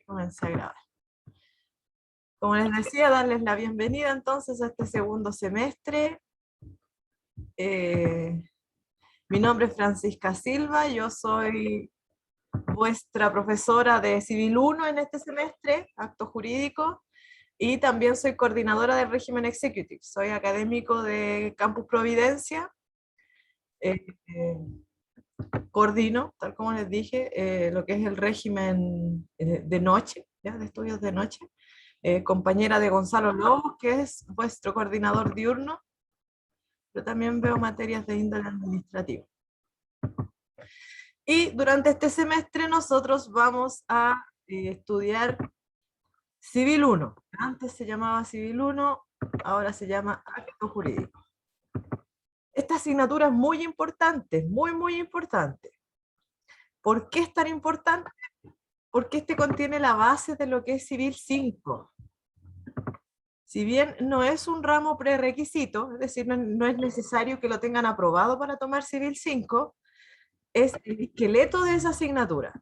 Comencé a grabar. Como les decía, darles la bienvenida entonces a este segundo semestre. Mi nombre es Francisca Silva, yo soy vuestra profesora de Civil 1 en este semestre, acto jurídico, y también soy coordinadora del régimen executive. Soy académico de Campus Providencia. Eh, eh, Coordino, tal como les dije, lo que es el régimen de noche, ¿ya? De estudios de noche. Compañera de Gonzalo Lobos, que es vuestro coordinador diurno, pero también veo materias de índole administrativo. Y durante este semestre nosotros vamos a estudiar Civil 1. Antes se llamaba Civil 1, ahora se llama Acto Jurídico. Esta asignatura es muy importante, muy importante. ¿Por qué es tan importante? Porque este contiene la base de lo que es Civil 5. Si bien no es un ramo prerequisito, es decir, no es necesario que lo tengan aprobado para tomar Civil 5, es el esqueleto de esa asignatura.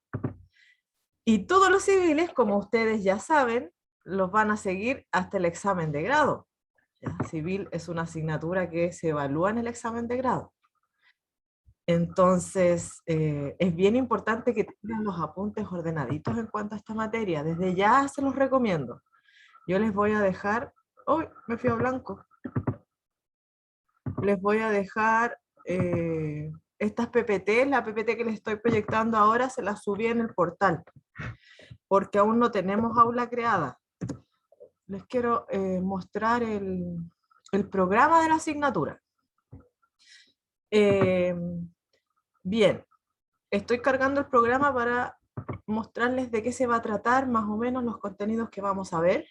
Y todos los civiles, como ustedes ya saben, los van a seguir hasta el examen de grado. ¿Ya? Civil es una asignatura que se evalúa en el examen de grado. Entonces, es bien importante que tengan los apuntes ordenaditos en cuanto a esta materia. Desde ya se los recomiendo. Yo les voy a dejar... ¡Uy! Me fui a blanco. Les voy a dejar estas PPT, la PPT que les estoy proyectando ahora se las subí en el portal, porque aún no tenemos aula creada. Les quiero mostrar el programa de la asignatura. Bien, estoy cargando el programa para mostrarles de qué se va a tratar, más o menos los contenidos que vamos a ver.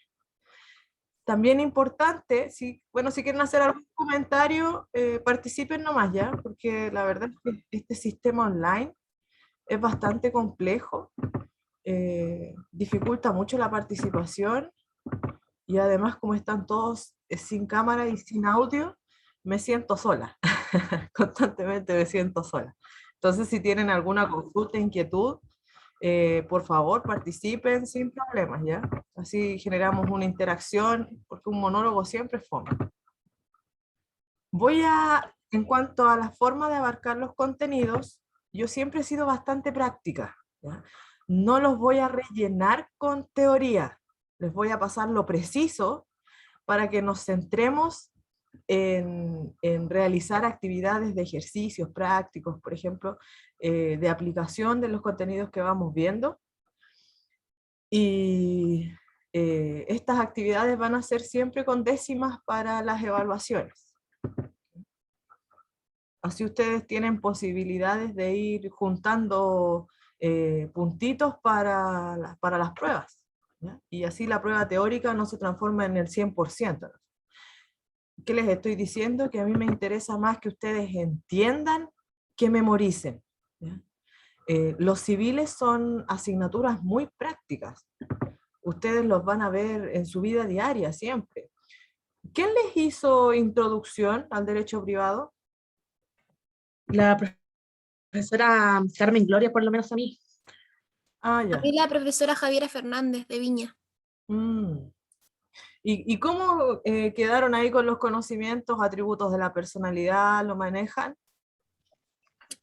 También importante, si quieren hacer algún comentario, participen nomás ya, porque la verdad es que este sistema online es bastante complejo, dificulta mucho la participación, y además como están todos sin cámara y sin audio, me siento sola, constantemente me siento sola. Entonces si tienen alguna consulta, inquietud, por favor participen sin problemas, ¿ya? Así generamos una interacción, porque un monólogo siempre es fome. En cuanto a la forma de abarcar los contenidos, yo siempre he sido bastante práctica, ¿ya? No los voy a rellenar con teoría, les voy a pasar lo preciso para que nos centremos en realizar actividades de ejercicios prácticos, por ejemplo, de aplicación de los contenidos que vamos viendo. Y estas actividades van a ser siempre con décimas para las evaluaciones. Así ustedes tienen posibilidades de ir juntando puntitos para las pruebas, ¿ya? Y así la prueba teórica no se transforma en el 100%. ¿Qué les estoy diciendo? Que a mí me interesa más que ustedes entiendan que memoricen, ¿ya? Los civiles son asignaturas muy prácticas. Ustedes los van a ver en su vida diaria siempre. ¿Quién les hizo introducción al derecho privado? La profesora Carmen Gloria, por lo menos a mí. Ah, A ya. mí la profesora Javiera Fernández de Viña. Mm. ¿Y cómo quedaron ahí con los conocimientos, atributos de la personalidad? ¿Lo manejan?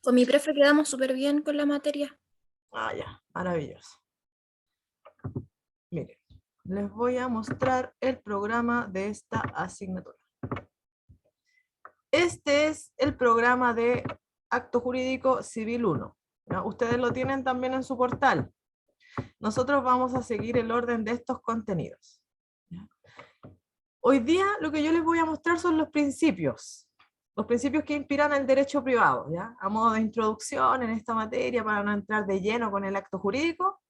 Con mi profe quedamos súper bien con la materia. Ah, ya, maravilloso. Miren, les voy a mostrar el programa de esta asignatura. Este es el programa de Acto Jurídico Civil 1. ¿No? Ustedes lo tienen también en su portal. Nosotros vamos a seguir el orden de estos contenidos. Hoy día lo que yo les voy a mostrar son los principios que inspiran el derecho privado, ¿ya? A modo de introducción en esta materia, para no entrar de lleno con el acto jurídico,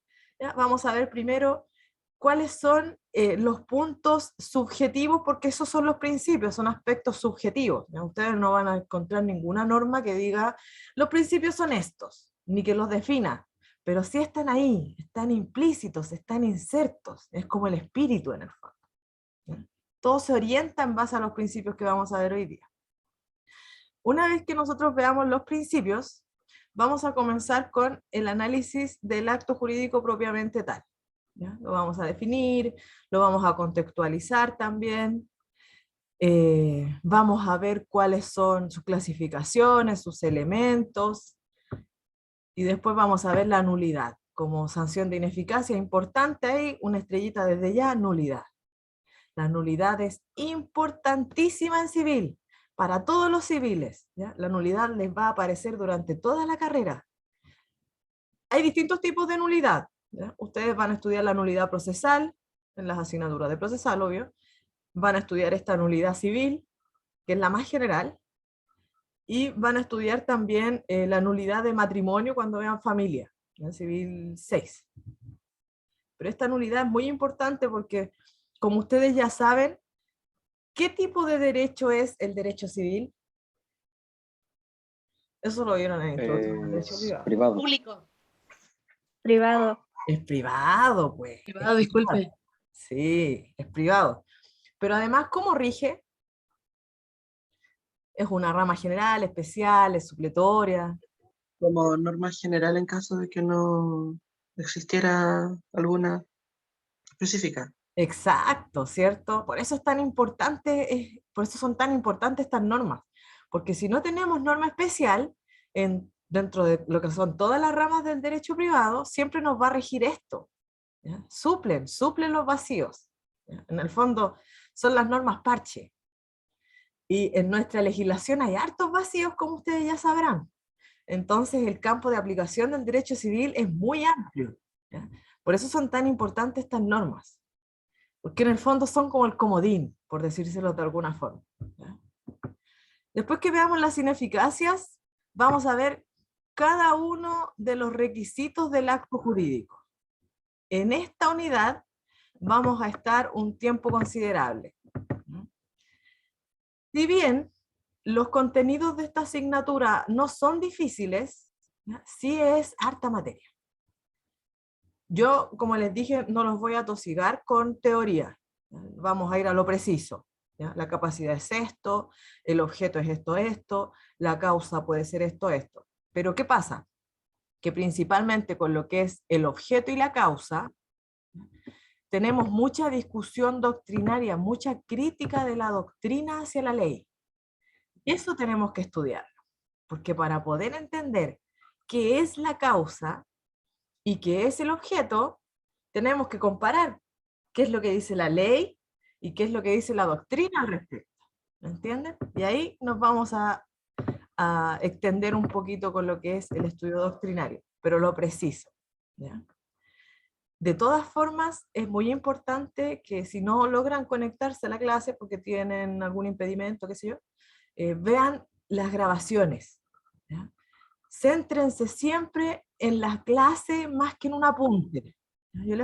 ¿ya? Vamos a ver primero cuáles son los puntos subjetivos, porque esos son los principios, son aspectos subjetivos, ¿ya? Ustedes no van a encontrar ninguna norma que diga, los principios son estos, ni que los defina, pero sí están ahí, están implícitos, están insertos, es como el espíritu en el fondo, ¿ya? Todo se orienta en base a los principios que vamos a ver hoy día. Una vez que nosotros veamos los principios, vamos a comenzar con el análisis del acto jurídico propiamente tal. ¿ya? Lo vamos a definir, lo vamos a contextualizar también. Vamos a ver cuáles son sus clasificaciones, sus elementos, y después vamos a ver la nulidad. Como sanción de ineficacia importante ahí, una estrellita desde ya, nulidad. La nulidad es importantísima en civil, para todos los civiles, ¿ya? La nulidad les va a aparecer durante toda la carrera. Hay distintos tipos de nulidad, ¿ya? Ustedes van a estudiar la nulidad procesal, en las asignaturas de procesal, obvio. Van a estudiar esta nulidad civil, que es la más general, y van a estudiar también la nulidad de matrimonio cuando vean familia, en civil 6. Pero esta nulidad es muy importante porque, como ustedes ya saben, ¿qué tipo de derecho es el derecho civil? Eso lo vieron en la introducción al derecho privado. Privado. Público. Privado. Es privado, pues. Privado, disculpe. Sí, es privado. Pero además, ¿cómo rige? Es una rama general, especial, es supletoria. Como norma general en caso de que no existiera alguna específica. Exacto, ¿cierto? Por eso es tan importante, por eso son tan importantes estas normas. Porque si no tenemos norma especial, dentro de lo que son todas las ramas del derecho privado, siempre nos va a regir esto. ¿Ya? Suplen los vacíos. ¿Ya? En el fondo, son las normas parche. Y en nuestra legislación hay hartos vacíos, como ustedes ya sabrán. Entonces, el campo de aplicación del derecho civil es muy amplio. ¿Ya? Por eso son tan importantes estas normas. Porque en el fondo son como el comodín, por decírselo de alguna forma. ¿Ya? Después que veamos las ineficacias, vamos a ver cada uno de los requisitos del acto jurídico. En esta unidad vamos a estar un tiempo considerable. Si bien los contenidos de esta asignatura no son difíciles, ¿ya? Sí es harta materia. Yo, como les dije, no los voy a tosigar con teoría. Vamos a ir a lo preciso. ¿Ya? La capacidad es esto, el objeto es esto, la causa puede ser esto. Pero ¿qué pasa? Que principalmente con lo que es el objeto y la causa, tenemos mucha discusión doctrinaria, mucha crítica de la doctrina hacia la ley. Eso tenemos que estudiarlo, porque para poder entender qué es la causa y qué es el objeto, tenemos que comparar qué es lo que dice la ley y qué es lo que dice la doctrina al respecto. ¿Me entienden? Y ahí nos vamos a extender un poquito con lo que es el estudio doctrinario, pero lo preciso. ¿Ya? De todas formas, es muy importante que si no logran conectarse a la clase porque tienen algún impedimento, qué sé yo, vean las grabaciones. ¿Ya? Céntrense siempre en la clase más que en un apunte. Yo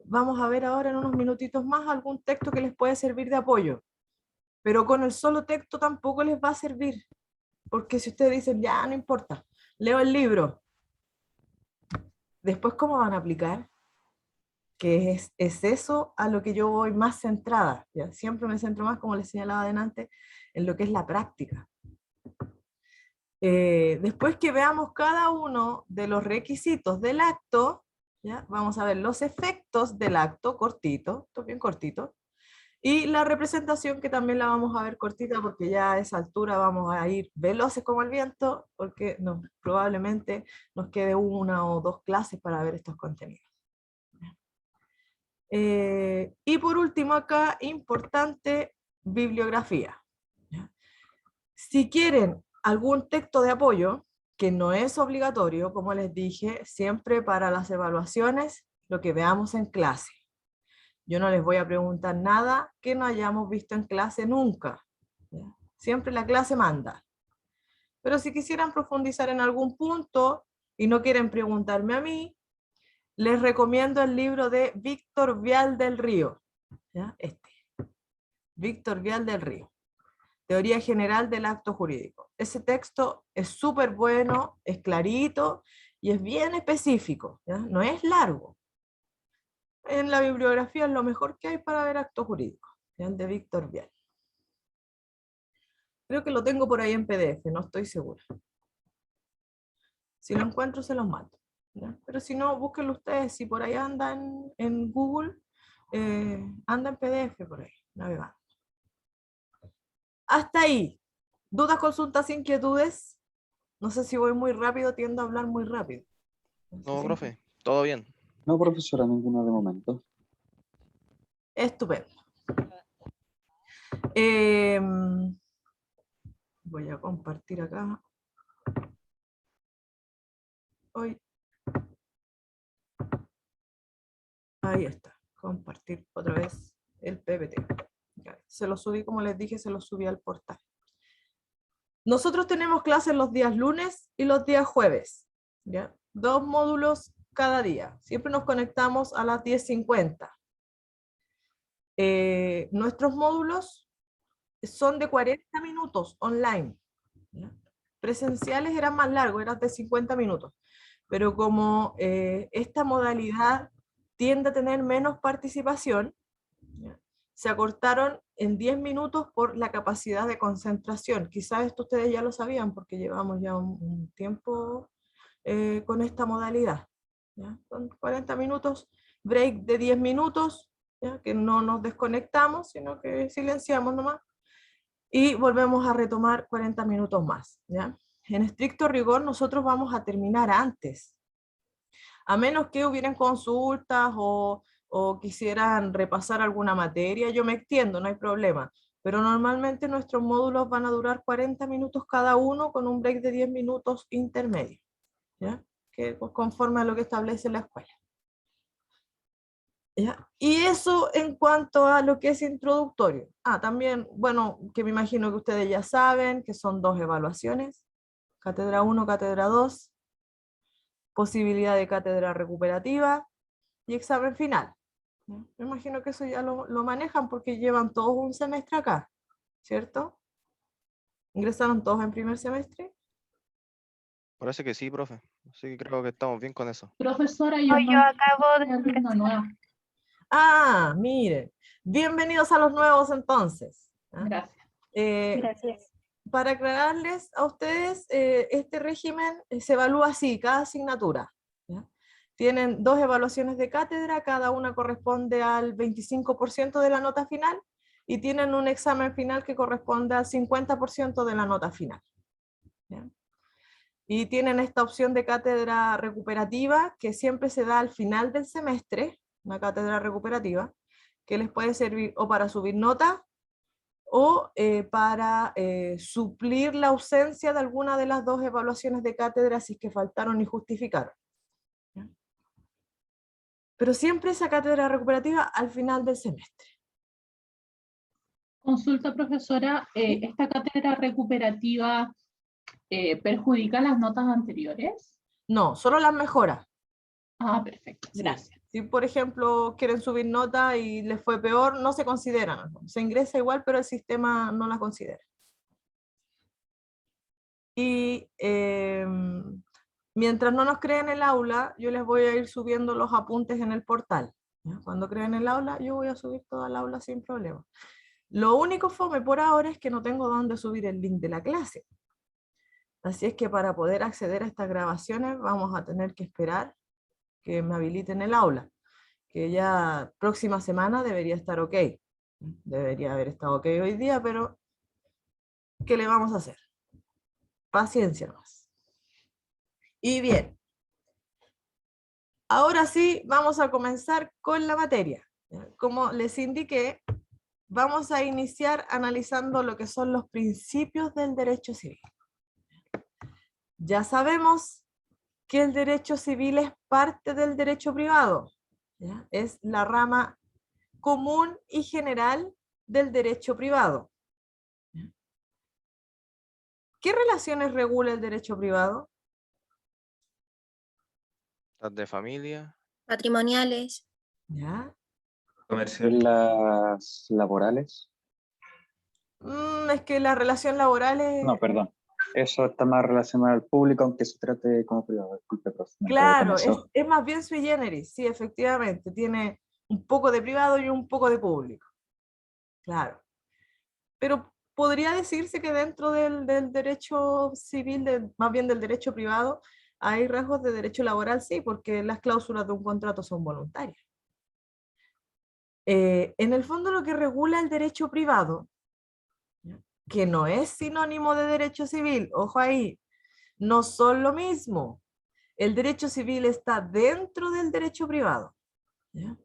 vamos a ver ahora en unos minutitos más algún texto que les puede servir de apoyo, pero con el solo texto tampoco les va a servir, porque si ustedes dicen, ya, no importa, leo el libro, después ¿cómo van a aplicar? Que es eso a lo que yo voy más centrada, ¿ya? Siempre me centro más, como les señalaba adelante, en lo que es la práctica. Después que veamos cada uno de los requisitos del acto, ¿ya? Vamos a ver los efectos del acto, cortito, esto bien cortito, y la representación que también la vamos a ver cortita porque ya a esa altura vamos a ir veloces como el viento, porque probablemente nos quede una o dos clases para ver estos contenidos. Y por último acá, importante, bibliografía. ¿Ya? Si quieren algún texto de apoyo, que no es obligatorio, como les dije, siempre para las evaluaciones, lo que veamos en clase. Yo no les voy a preguntar nada que no hayamos visto en clase nunca. ¿Ya? Siempre la clase manda. Pero si quisieran profundizar en algún punto y no quieren preguntarme a mí, les recomiendo el libro de Víctor Vial del Río. ¿Ya? Víctor Vial del Río. Teoría General del Acto Jurídico. Ese texto es súper bueno, es clarito y es bien específico. ¿Ya? No es largo. En la bibliografía es lo mejor que hay para ver acto jurídico. ¿Ya? El de Víctor Vial. Creo que lo tengo por ahí en PDF, no estoy segura. Si lo encuentro, se los mando. ¿ya? Pero si no, búsquenlo ustedes, si por ahí anda en Google, anda en PDF por ahí, navegando. Hasta ahí. ¿Dudas, consultas, inquietudes? No sé si voy muy rápido, tiendo a hablar muy rápido. No sé No, si- profe, todo bien. No, profesora, ninguna de momento. Estupendo. Voy a compartir acá. Hoy. Ahí está. Compartir otra vez el PPT. Ya, se lo subí, como les dije, se lo subí al portal. Nosotros tenemos clases los días lunes y los días jueves. ¿Ya? 2 módulos cada día. Siempre nos conectamos a las 10:50. Nuestros módulos son de 40 minutos online. ¿Ya? Presenciales eran más largos, eran de 50 minutos. Pero como esta modalidad tiende a tener menos participación, ¿ya? Se acortaron en 10 minutos por la capacidad de concentración. Quizás esto ustedes ya lo sabían porque llevamos ya un tiempo con esta modalidad. ¿Ya? Son 40 minutos, break de 10 minutos, ¿ya? Que no nos desconectamos, sino que silenciamos nomás, y volvemos a retomar 40 minutos más. ¿Ya? En estricto rigor nosotros vamos a terminar antes, a menos que hubieran consultas o quisieran repasar alguna materia, yo me extiendo, no hay problema. Pero normalmente nuestros módulos van a durar 40 minutos cada uno con un break de 10 minutos intermedio, ¿ya? Que pues, conforme a lo que establece la escuela. ¿Ya? Y eso en cuanto a lo que es introductorio. También, bueno, que me imagino que ustedes ya saben que son 2 evaluaciones, cátedra 1, cátedra 2, posibilidad de cátedra recuperativa y examen final. ¿No? Me imagino que eso ya lo manejan porque llevan todos un semestre acá, ¿cierto? ¿Ingresaron todos en primer semestre? Parece que sí, profe. Así que creo que estamos bien con eso. Profesora, yo Yo no acabo soy alumna nueva. Miren, bienvenidos a los nuevos entonces. ¿Ah? Gracias. Gracias. Para aclararles a ustedes, este régimen se evalúa así, cada asignatura. ¿Ya? Tienen 2 evaluaciones de cátedra, cada una corresponde al 25% de la nota final, y tienen un examen final que corresponde al 50% de la nota final. ¿Ya? Y tienen esta opción de cátedra recuperativa que siempre se da al final del semestre, una cátedra recuperativa, que les puede servir o para subir nota o para suplir la ausencia de alguna de las 2 evaluaciones de cátedra si es que faltaron y justificaron. ¿Ya? Pero siempre esa cátedra recuperativa al final del semestre. Consulta, profesora, ¿esta cátedra recuperativa perjudica las notas anteriores? No, solo las mejoras. Perfecto, Sí. gracias. Si por ejemplo quieren subir nota y les fue peor, no se consideran. Se ingresa igual, pero el sistema no la considera. Y mientras no nos creen el aula, yo les voy a ir subiendo los apuntes en el portal. ¿Ya? Cuando creen el aula, yo voy a subir toda el aula sin problema. Lo único fome por ahora es que no tengo dónde subir el link de la clase. Así es que para poder acceder a estas grabaciones vamos a tener que esperar que me habiliten el aula, que ya próxima semana debería estar ok. Debería haber estado ok hoy día, pero ¿qué le vamos a hacer? Paciencia más. Y bien, ahora sí vamos a comenzar con la materia. Como les indiqué, vamos a iniciar analizando lo que son los principios del derecho civil. Ya sabemos que el derecho civil es parte del derecho privado, ¿ya? Es la rama común y general del derecho privado. ¿Ya? ¿Qué relaciones regula el derecho privado? Las de familia. Patrimoniales. ¿Ya? En las laborales. Es que la relación laboral es... No, perdón. Eso está más relacionado al público, aunque se trate como privado. Disculpe, profe. Me quedo con Claro, eso. es más bien sui generis, sí, efectivamente, tiene un poco de privado y un poco de público. Claro. Pero podría decirse que dentro del derecho civil, más bien del derecho privado, Hay rasgos de derecho laboral, sí, porque las cláusulas de un contrato son voluntarias. En el fondo lo que regula el derecho privado, ¿ya?, que no es sinónimo de derecho civil, ojo ahí, no son lo mismo. El derecho civil está dentro del derecho privado, ¿ya?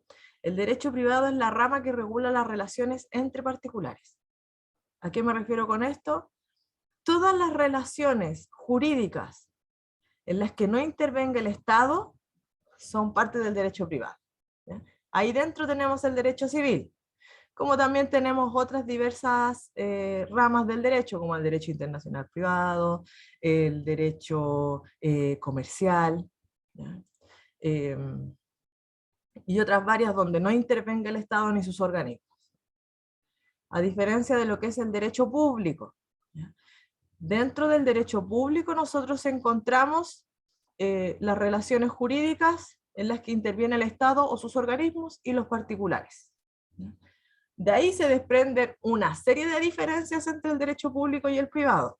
El derecho privado es la rama que regula las relaciones entre particulares. ¿A qué me refiero con esto? Todas las relaciones jurídicas en las que no intervenga el Estado son parte del derecho privado, ¿ya? Ahí dentro tenemos el derecho civil, como también tenemos otras diversas ramas del derecho, como el derecho internacional privado, el derecho comercial, ¿ya? Y otras varias donde no intervenga el Estado ni sus organismos. A diferencia de lo que es el derecho público, ¿ya? Dentro del derecho público nosotros encontramos las relaciones jurídicas en las que interviene el Estado o sus organismos y los particulares, ¿ya? De ahí se desprenden una serie de diferencias entre el derecho público y el privado.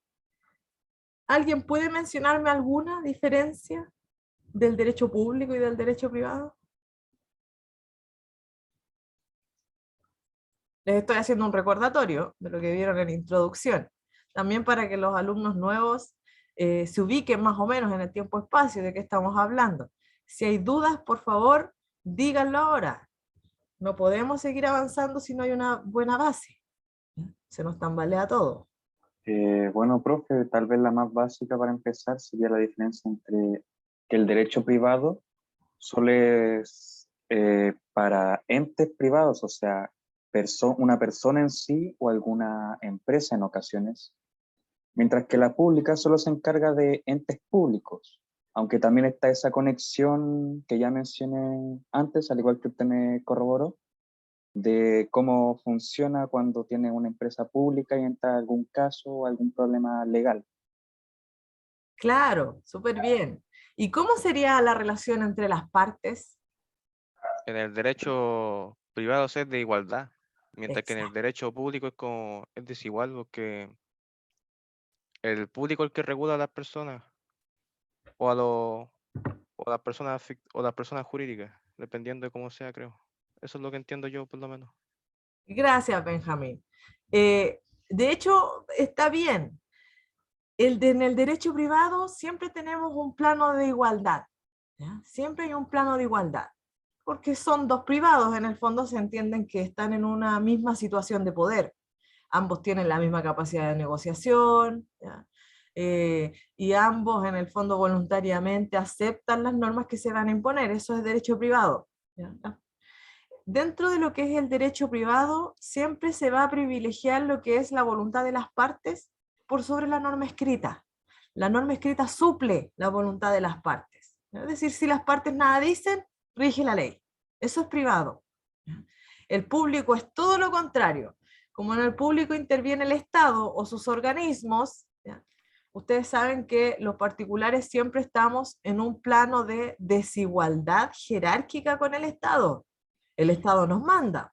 ¿Alguien puede mencionarme alguna diferencia del derecho público y del derecho privado? Les estoy haciendo un recordatorio de lo que vieron en la introducción, también para que los alumnos nuevos se ubiquen más o menos en el tiempo-espacio de qué estamos hablando. Si hay dudas, por favor, díganlo ahora. No podemos seguir avanzando si no hay una buena base. Se nos tambalea todo. Bueno, profe, tal vez la más básica para empezar sería la diferencia entre que el derecho privado solo es para entes privados, o sea, una persona en sí o alguna empresa en ocasiones, mientras que la pública solo se encarga de entes públicos, aunque también está esa conexión que ya mencioné antes, al igual que usted me corroboró, de cómo funciona cuando tiene una empresa pública y entra algún caso o algún problema legal. Claro, súper bien. ¿Y cómo sería la relación entre las partes? En el derecho privado es de igualdad, mientras que en el Exacto. derecho público es desigual, porque el público es el que regula a las personas o a los o las personas o las personas jurídicas, dependiendo de cómo sea, creo. Eso es lo que entiendo yo, por lo menos. Gracias, Benjamín. De hecho, está bien. En el derecho privado siempre tenemos un plano de igualdad, ¿ya? Siempre hay un plano de igualdad, porque son dos privados, en el fondo se entienden que están en una misma situación de poder. Ambos tienen la misma capacidad de negociación, ¿ya? Y ambos en el fondo voluntariamente aceptan las normas que se van a imponer. Eso es derecho privado, ¿ya? Dentro de lo que es el derecho privado, siempre se va a privilegiar lo que es la voluntad de las partes por sobre la norma escrita. La norma escrita suple la voluntad de las partes. Es decir, si las partes nada dicen, rige la ley. Eso es privado. El público es todo lo contrario. Como en el público interviene el Estado o sus organismos, ¿ya?, ustedes saben que los particulares siempre estamos en un plano de desigualdad jerárquica con el Estado. El Estado nos manda,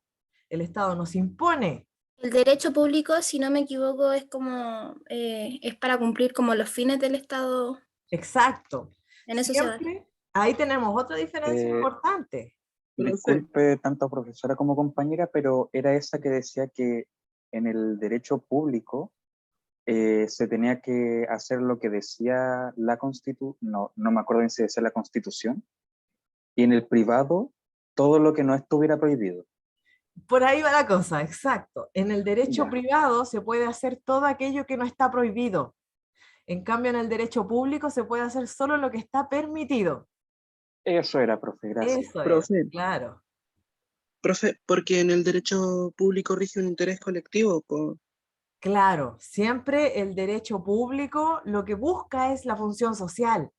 el Estado nos impone. El derecho público, si no me equivoco, es como es para cumplir como los fines del Estado Exacto. en eso se da. Siempre, ahí tenemos otra diferencia Eh, importante. Profe. Disculpe tanto profesora como compañera, pero era esa que decía que en el derecho público se tenía que hacer lo que decía la Constitución, no me acuerdo bien si decía la Constitución, y en el privado todo lo que no estuviera prohibido. Por ahí va la cosa, exacto. En el derecho Ya. privado se puede hacer todo aquello que no está prohibido. En cambio, en el derecho público se puede hacer solo lo que está permitido. Eso era, profe, gracias. Eso es, Profe. claro. Profe, porque en el derecho público rige un interés colectivo, Claro, siempre el derecho público lo que busca es la función social,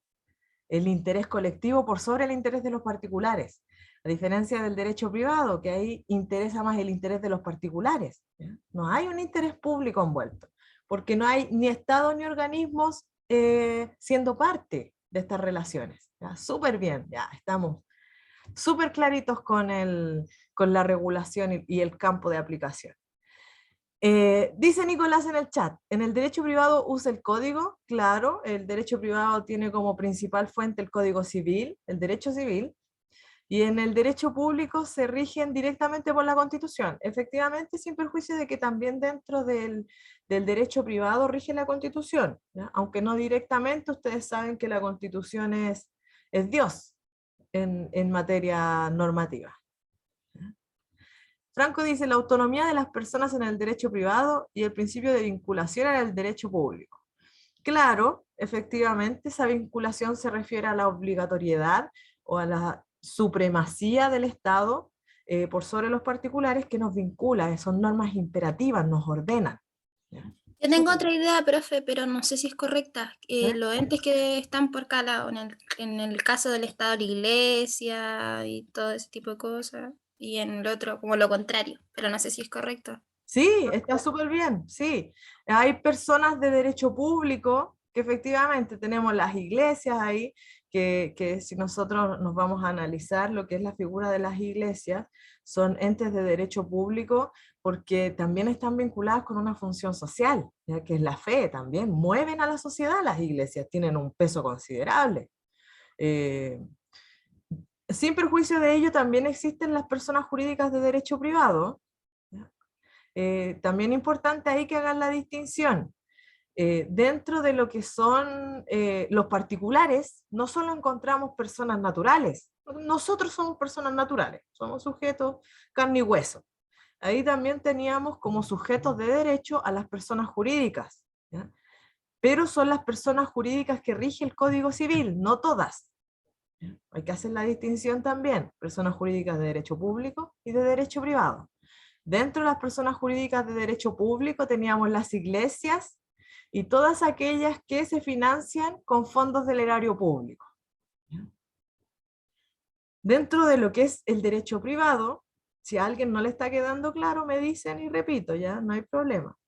el interés colectivo por sobre el interés de los particulares. A diferencia del derecho privado, que ahí interesa más el interés de los particulares, ¿ya? No hay un interés público envuelto, porque no hay ni Estado ni organismos siendo parte de estas relaciones. Súper bien, ya estamos súper claritos con la regulación y el campo de aplicación. Dice Nicolás en el chat, en el derecho privado usa el código, claro, el derecho privado tiene como principal fuente el código civil, el derecho civil, y en el derecho público se rigen directamente por la Constitución. Efectivamente, sin perjuicio de que también dentro del derecho privado rige la Constitución, ¿ya? Aunque no directamente, ustedes saben que la Constitución es Dios en materia normativa. Franco dice, la autonomía de las personas en el derecho privado y el principio de vinculación en el derecho público. Claro, efectivamente, esa vinculación se refiere a la obligatoriedad o a la supremacía del Estado por sobre los particulares que nos vincula, son normas imperativas, nos ordenan. ¿Ya? Yo tengo otra idea, profe, pero no sé si es correcta. ¿Eh? Los entes que están por cada lado, en el caso del Estado, la Iglesia y todo ese tipo de cosas, y en el otro como lo contrario, pero no sé si es correcto. Sí, está súper bien, sí. Hay personas de derecho público que efectivamente tenemos las iglesias ahí, que si nosotros nos vamos a analizar lo que es la figura de las iglesias, son entes de derecho público porque también están vinculadas con una función social, ¿ya? Que es la fe, también mueven a la sociedad las iglesias, tienen un peso considerable. Sin perjuicio de ello, también existen las personas jurídicas de derecho privado. También importante ahí que hagan la distinción. Dentro de lo que son los particulares, no solo encontramos personas naturales, nosotros somos personas naturales, somos sujetos carne y hueso. Ahí también teníamos como sujetos de derecho a las personas jurídicas, ¿ya? Pero son las personas jurídicas que rige el Código Civil, no todas. ¿Ya? Hay que hacer la distinción también, personas jurídicas de derecho público y de derecho privado. Dentro de las personas jurídicas de derecho público teníamos las iglesias y todas aquellas que se financian con fondos del erario público. Dentro de lo que es el derecho privado, si a alguien no le está quedando claro, me dicen y repito, ya no hay problema.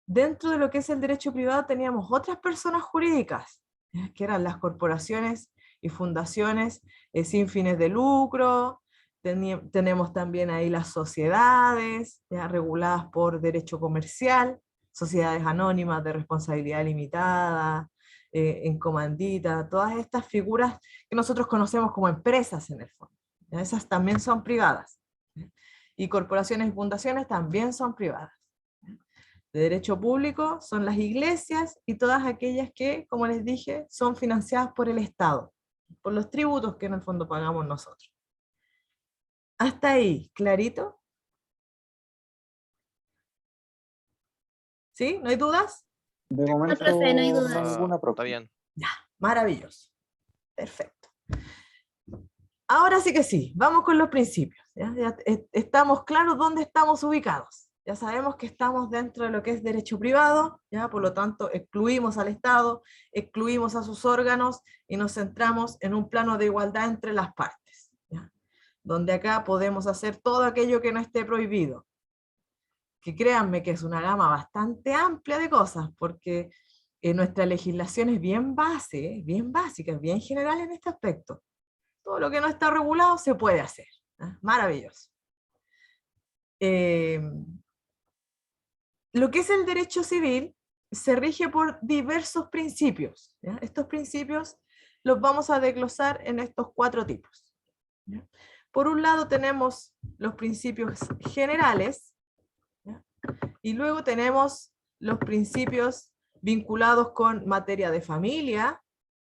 Dentro de lo que es el derecho privado teníamos otras personas jurídicas, ¿ya? Que eran las corporaciones y fundaciones sin fines de lucro. Tenemos también ahí las sociedades, ¿ya? Reguladas por derecho comercial, sociedades anónimas de responsabilidad limitada, en comandita, todas estas figuras que nosotros conocemos como empresas en el fondo, ¿ya? Esas también son privadas, ¿ya? Y corporaciones y fundaciones también son privadas. De derecho público son las iglesias y todas aquellas que, como les dije, son financiadas por el Estado, por los tributos que en el fondo pagamos nosotros. ¿Hasta ahí? ¿Clarito? ¿Sí? ¿No hay dudas? De momento, profe, no hay dudas. ninguna, Está profe. bien. Ya, maravilloso. Perfecto. Ahora sí que sí, vamos con los principios. Ya estamos claros dónde estamos ubicados. Ya sabemos que estamos dentro de lo que es derecho privado, ¿ya? Por lo tanto excluimos al Estado, excluimos a sus órganos y nos centramos en un plano de igualdad entre las partes, ¿ya? Donde acá podemos hacer todo aquello que no esté prohibido. Que créanme que es una gama bastante amplia de cosas, porque nuestra legislación es bien bien básica, bien general en este aspecto. Todo lo que no está regulado se puede hacer. ¿Eh? Maravilloso. Lo que es el derecho civil se rige por diversos principios, ¿ya? Estos principios los vamos a desglosar en estos 4 tipos, ¿ya? Por un lado tenemos los principios generales, ¿ya? Y luego tenemos los principios vinculados con materia de familia,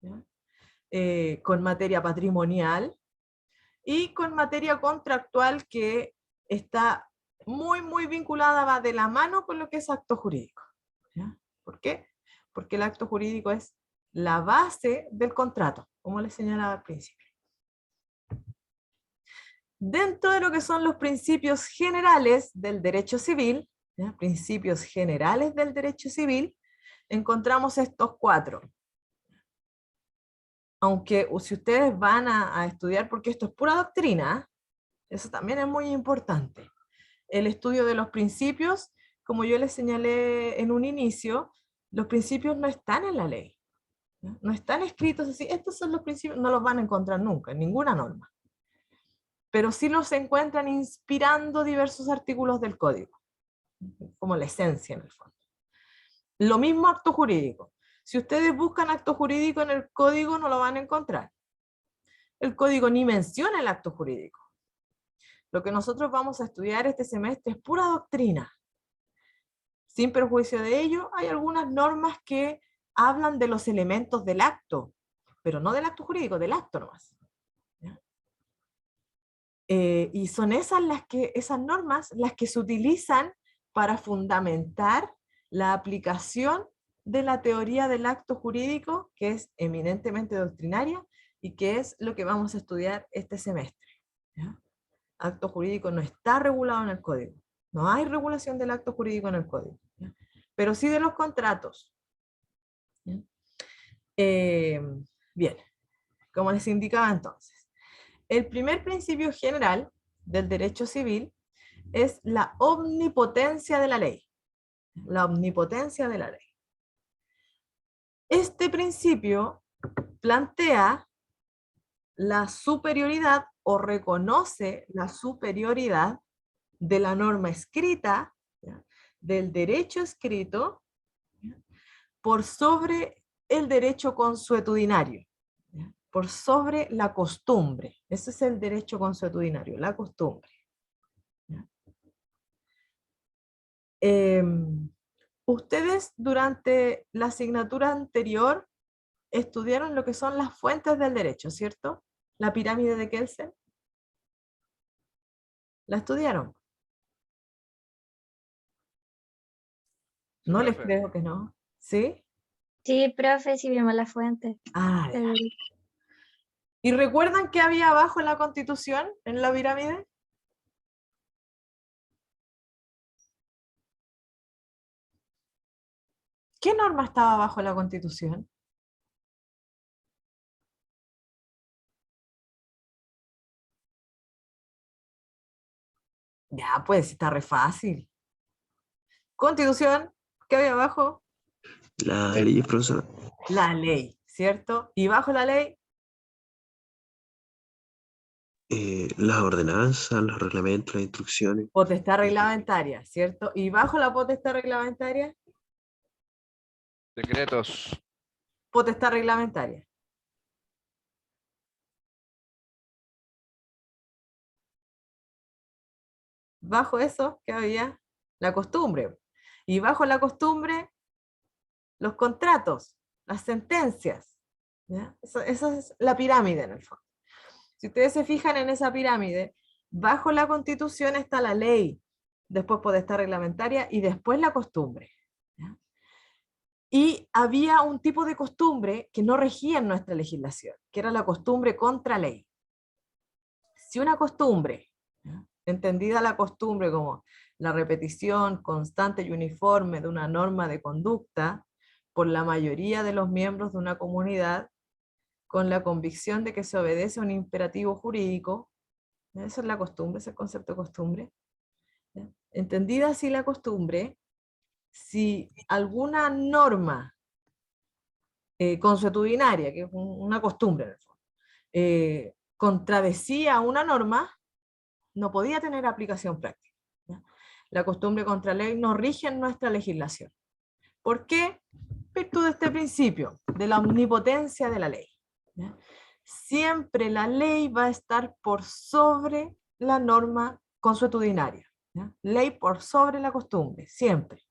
¿ya? Con materia patrimonial y con materia contractual que está muy vinculada, va de la mano con lo que es acto jurídico, ¿ya? ¿Por qué? Porque el acto jurídico es la base del contrato, como les señalaba al principio. Dentro de lo que son los principios generales del derecho civil, ¿ya? Principios generales del derecho civil, encontramos estos 4. Aunque si ustedes van a estudiar, porque esto es pura doctrina, eso también es muy importante. El estudio de los principios, como yo les señalé en un inicio, los principios no están en la ley, ¿no? No están escritos así, estos son los principios, no los van a encontrar nunca, en ninguna norma. Pero sí los encuentran inspirando diversos artículos del código, como la esencia en el fondo. Lo mismo acto jurídico. Si ustedes buscan acto jurídico en el código, no lo van a encontrar. El código ni menciona el acto jurídico. Lo que nosotros vamos a estudiar este semestre es pura doctrina. Sin perjuicio de ello, hay algunas normas que hablan de los elementos del acto, pero no del acto jurídico, del acto nomás. Y son esas normas las que se utilizan para fundamentar la aplicación de la teoría del acto jurídico, que es eminentemente doctrinaria, y que es lo que vamos a estudiar este semestre. ¿Ya? Acto jurídico no está regulado en el código. No hay regulación del acto jurídico en el código. ¿Ya? Pero sí de los contratos. ¿Ya? Bien, como les indicaba entonces. El primer principio general del derecho civil es la omnipotencia de la ley. La omnipotencia de la ley. Este principio plantea la superioridad o reconoce la superioridad de la norma escrita, ¿ya? Del derecho escrito, ¿ya? Por sobre el derecho consuetudinario, ¿ya? Por sobre la costumbre. Ese es el derecho consuetudinario, la costumbre. ¿Ya? Ustedes durante la asignatura anterior estudiaron lo que son las fuentes del derecho, ¿cierto? La pirámide de Kelsen. ¿La estudiaron? Sí, No les profe. creo que no. ¿Sí? Sí, profe, sí vimos la fuente. Ah, ya. Pero ¿Y recuerdan qué había abajo en la Constitución, en la pirámide? ¿Qué norma estaba abajo en la Constitución? Ya, pues, está re fácil. Constitución, ¿qué había abajo? La ley, profesor. La ley, ¿cierto? Y bajo la ley, Las ordenanzas, los reglamentos, las instrucciones. potestad reglamentaria, ¿cierto? Y bajo la potestad reglamentaria, Decretos. potestad reglamentaria. Bajo eso, ¿qué había? La costumbre. Y bajo la costumbre, los contratos, las sentencias. ¿Ya? Esa es la pirámide en el fondo. Si ustedes se fijan en esa pirámide, bajo la Constitución está la ley, después potestad reglamentaria y después la costumbre. ¿Ya? Y había un tipo de costumbre que no regía en nuestra legislación, que era la costumbre contra ley. Si una costumbre, ¿ya? Entendida la costumbre como la repetición constante y uniforme de una norma de conducta por la mayoría de los miembros de una comunidad, con la convicción de que se obedece a un imperativo jurídico, ¿ya? Esa es la costumbre, ese es el concepto de costumbre. ¿Ya? Entendida así la costumbre, si alguna norma consuetudinaria, que es una costumbre en el fondo, contradecía una norma, no podía tener aplicación práctica. ¿Ya? La costumbre contra ley no rige en nuestra legislación. ¿Por qué? Virtud de este principio, de la omnipotencia de la ley. ¿Ya? Siempre la ley va a estar por sobre la norma consuetudinaria. ¿Ya? Ley por sobre la costumbre, siempre.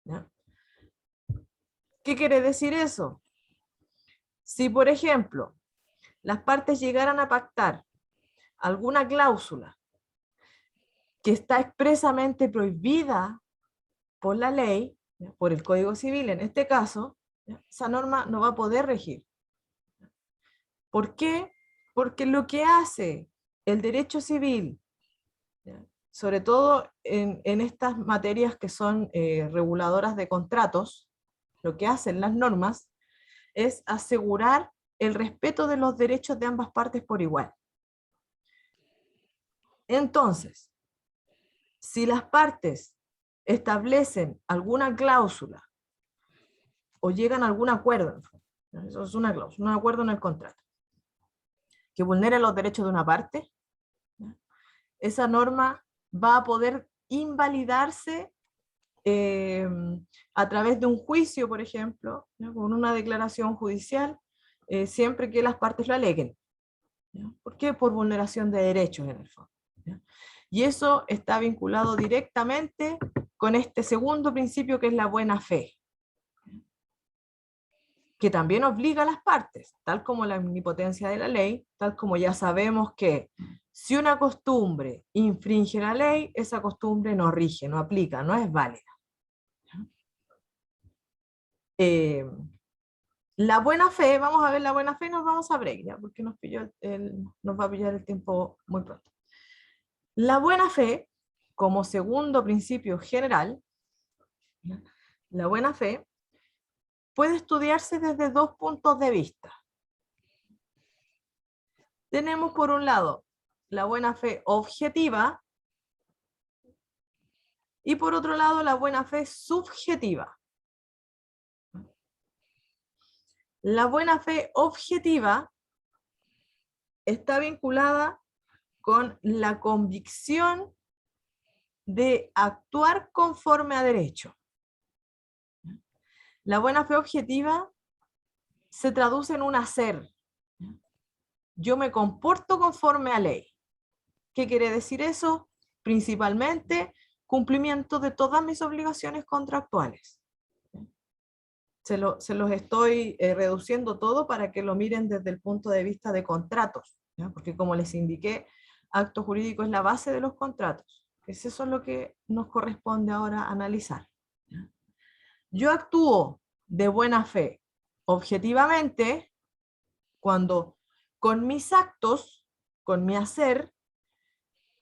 ¿Ya? ¿Qué quiere decir eso? Si, por ejemplo, las partes llegaran a pactar alguna cláusula que está expresamente prohibida por la ley, ¿ya? Por el Código Civil en este caso, ¿ya? Esa norma no va a poder regir. ¿Por qué? Porque lo que hace el derecho civil, ¿ya? Sobre todo en estas materias que son reguladoras de contratos, lo que hacen las normas es asegurar el respeto de los derechos de ambas partes por igual. Entonces, si las partes establecen alguna cláusula o llegan a algún acuerdo, eso es una cláusula, un acuerdo en el contrato, que vulnera los derechos de una parte, ¿ya? Esa norma va a poder invalidarse a través de un juicio, por ejemplo, ¿ya? Con una declaración judicial, siempre que las partes lo aleguen. ¿Ya? ¿Por qué? Por vulneración de derechos en el fondo. ¿Ya? Y eso está vinculado directamente con este segundo principio, que es la buena fe, que también obliga a las partes, tal como la omnipotencia de la ley, tal como ya sabemos que si una costumbre infringe la ley, esa costumbre no rige, no aplica, no es válida. La buena fe, vamos a ver la buena fe y nos vamos a break, ¿ya? Porque nos va a pillar el tiempo muy pronto. La buena fe, como segundo principio general, ¿ya? La buena fe puede estudiarse desde dos puntos de vista. Tenemos por un lado la buena fe objetiva y por otro lado la buena fe subjetiva. La buena fe objetiva está vinculada con la convicción de actuar conforme a derecho. La buena fe objetiva se traduce en un hacer. Yo me comporto conforme a ley. ¿Qué quiere decir eso? Principalmente, cumplimiento de todas mis obligaciones contractuales. Se los estoy reduciendo todo para que lo miren desde el punto de vista de contratos, ¿ya? Porque como les indiqué, acto jurídico es la base de los contratos. Es eso lo que nos corresponde ahora analizar, ¿ya? Yo actúo de buena fe objetivamente cuando con mis actos, con mi hacer,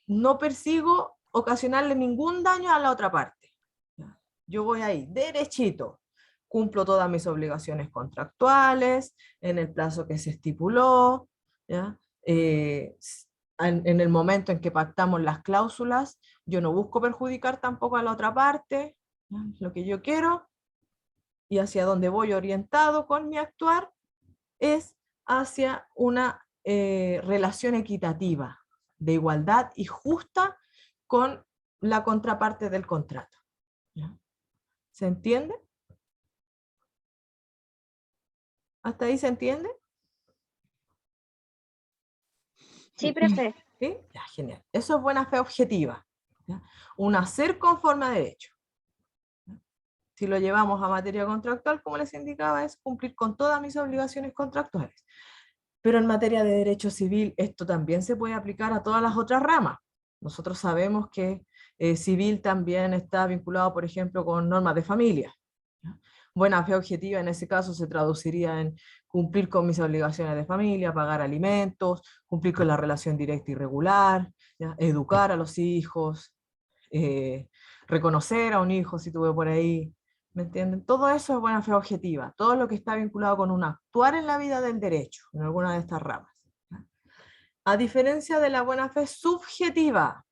no persigo ocasionarle ningún daño a la otra parte. ¿Ya? Yo voy ahí, derechito, cumplo todas mis obligaciones contractuales, en el plazo que se estipuló, ¿ya? En el momento en que pactamos las cláusulas, yo no busco perjudicar tampoco a la otra parte, ¿ya? Lo que yo quiero y hacia donde voy orientado con mi actuar es hacia una relación equitativa, de igualdad y justa con la contraparte del contrato. ¿Ya? ¿Se entiende? ¿Hasta ahí se entiende? Sí, profe. ¿Sí? Ya, genial. Eso es buena fe objetiva. ¿Ya? Un hacer conforme a derecho. ¿Ya? Si lo llevamos a materia contractual, como les indicaba, es cumplir con todas mis obligaciones contractuales. Pero en materia de derecho civil, esto también se puede aplicar a todas las otras ramas. Nosotros sabemos que civil también está vinculado, por ejemplo, con normas de familia. ¿Ya? Buena fe objetiva en ese caso se traduciría en cumplir con mis obligaciones de familia, pagar alimentos, cumplir con la relación directa y regular, ¿ya? Educar a los hijos, reconocer a un hijo si tuve por ahí, ¿me entienden? Todo eso es buena fe objetiva, todo lo que está vinculado con un actuar en la vida del derecho, en alguna de estas ramas. ¿Ya? A diferencia de la buena fe subjetiva,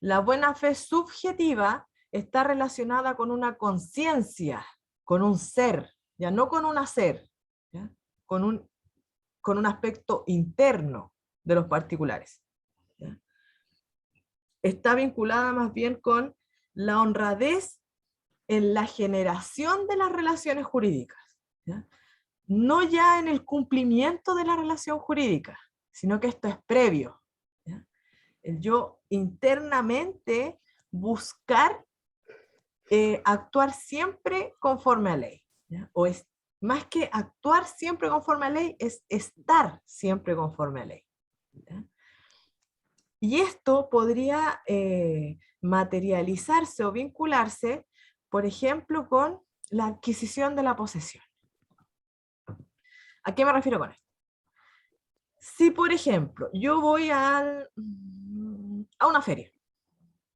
la buena fe subjetiva está relacionada con una conciencia, con un ser, ya no con un hacer, ¿ya? Con un aspecto interno de los particulares. ¿Ya? Está vinculada más bien con la honradez en la generación de las relaciones jurídicas, ¿ya? No ya en el cumplimiento de la relación jurídica, sino que esto es previo, ¿ya? El yo internamente buscar actuar siempre conforme a ley, ¿ya? O es más que actuar siempre conforme a ley, es estar siempre conforme a ley, ¿ya? Y esto podría materializarse o vincularse, por ejemplo, con la adquisición de la posesión. ¿A qué me refiero con esto? Si, por ejemplo, yo voy a una feria,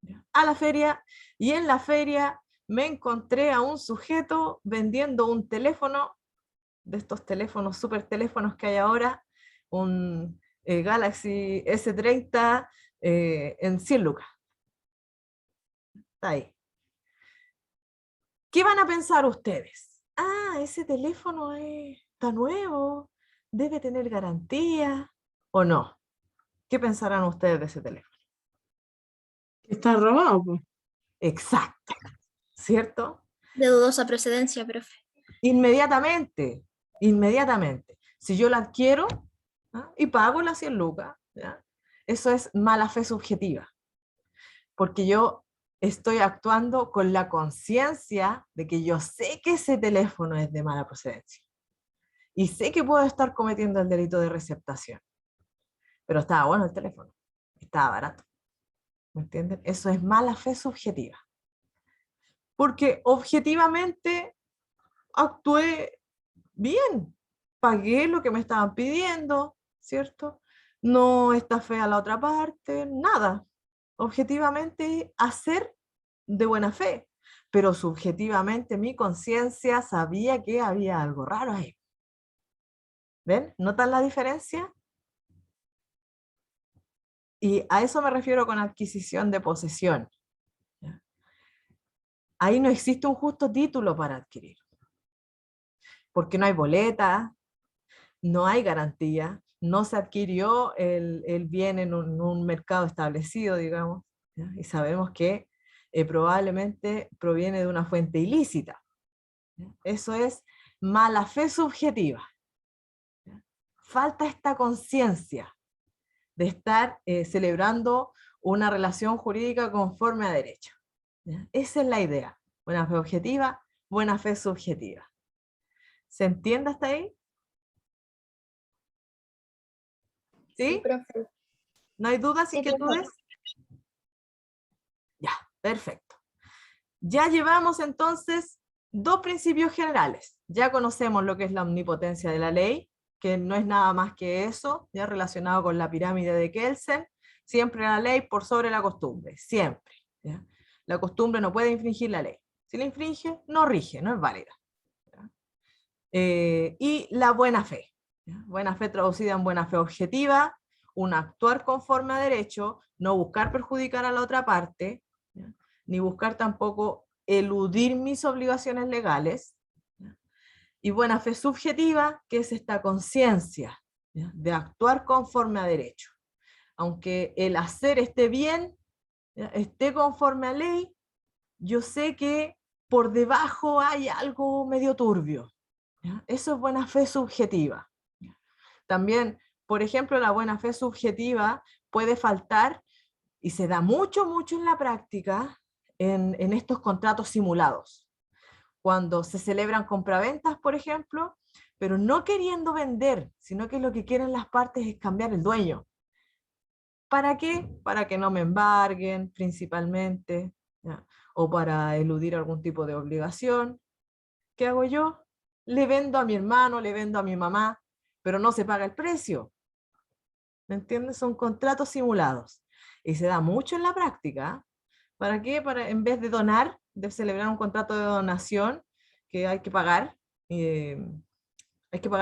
¿ya? A la feria, y en la feria me encontré a un sujeto vendiendo un teléfono, de estos teléfonos, super teléfonos que hay ahora, un Galaxy S30 en 100 lucas. Está ahí. ¿Qué van a pensar ustedes? Ah, ese teléfono está nuevo, debe tener garantía, ¿o no? ¿Qué pensarán ustedes de ese teléfono? Está robado, pues. Exacto. ¿cierto? De dudosa procedencia, profe. Inmediatamente, inmediatamente. Si yo la adquiero, ¿ah? Y pago las 100 lucas, ¿ya? Eso es mala fe subjetiva, porque yo estoy actuando con la conciencia de que yo sé que ese teléfono es de mala procedencia y sé que puedo estar cometiendo el delito de receptación, pero estaba bueno el teléfono, estaba barato, ¿me entienden? Eso es mala fe subjetiva, porque objetivamente actué bien, pagué lo que me estaban pidiendo, ¿cierto? No estafé a la otra parte, nada. Objetivamente hacer de buena fe, pero subjetivamente mi conciencia sabía que había algo raro ahí. ¿Ven? ¿Notan la diferencia? Y a eso me refiero con adquisición de posesión. ¿Ya? Ahí no existe un justo título para adquirir, porque no hay boleta, no hay garantía, no se adquirió el bien en un mercado establecido, digamos, ¿ya? Y sabemos que probablemente proviene de una fuente ilícita. ¿Ya? Eso es mala fe subjetiva. ¿Ya? Falta esta conciencia de estar celebrando una relación jurídica conforme a derecho. ¿Ya? Esa es la idea. Buena fe objetiva, buena fe subjetiva. ¿Se entiende hasta ahí? ¿Sí? profe. ¿No hay dudas, Sí, inquietudes? Ya, perfecto. Ya llevamos entonces 2 principios generales. Ya conocemos lo que es la omnipotencia de la ley, que no es nada más que eso, ya relacionado con la pirámide de Kelsen. Siempre la ley por sobre la costumbre, siempre. ¿Ya? La costumbre no puede infringir la ley. Si la infringe, no rige, no es válida. ¿Ya? Y la buena fe. ¿Ya? Buena fe traducida en buena fe objetiva, un actuar conforme a derecho, no buscar perjudicar a la otra parte, ¿ya? Ni buscar tampoco eludir mis obligaciones legales, ¿ya? Y buena fe subjetiva, que es esta conciencia, ¿ya? De actuar conforme a derecho. Aunque el hacer esté bien, ¿ya? Esté conforme a ley, yo sé que por debajo hay algo medio turbio, ¿ya? Eso es buena fe subjetiva. También, por ejemplo, la buena fe subjetiva puede faltar, y se da mucho, mucho en la práctica, en estos contratos simulados. Cuando se celebran compraventas, por ejemplo, pero no queriendo vender, sino que lo que quieren las partes es cambiar el dueño. ¿Para qué? Para que no me embarguen, principalmente, ¿ya? O para eludir algún tipo de obligación. ¿Qué hago yo? Le vendo a mi hermano, le vendo a mi mamá, pero no se paga el precio. ¿Me entiendes? Son contratos simulados. Y se da mucho en la práctica. ¿Para qué? Para, en vez de donar, de celebrar un contrato de donación, que hay que pagar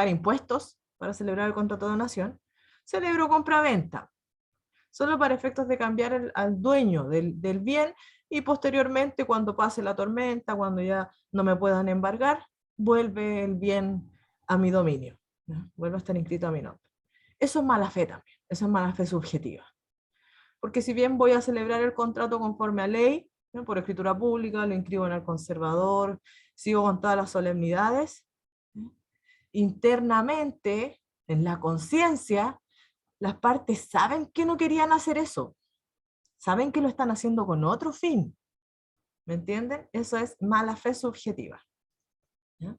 impuestos para celebrar el contrato de donación, celebro compra-venta. Solo para efectos de cambiar al dueño del bien, y posteriormente, cuando pase la tormenta, cuando ya no me puedan embargar, vuelve el bien a mi dominio, ¿no? Vuelve a estar inscrito a mi nombre. Eso es mala fe también, eso es mala fe subjetiva. Porque si bien voy a celebrar el contrato conforme a ley, ¿no? Por escritura pública, lo inscribo en el conservador, sigo con todas las solemnidades, ¿no? Internamente, en la conciencia, las partes saben que no querían hacer eso, saben que lo están haciendo con otro fin, ¿me entienden? Eso es mala fe subjetiva. ¿Ya?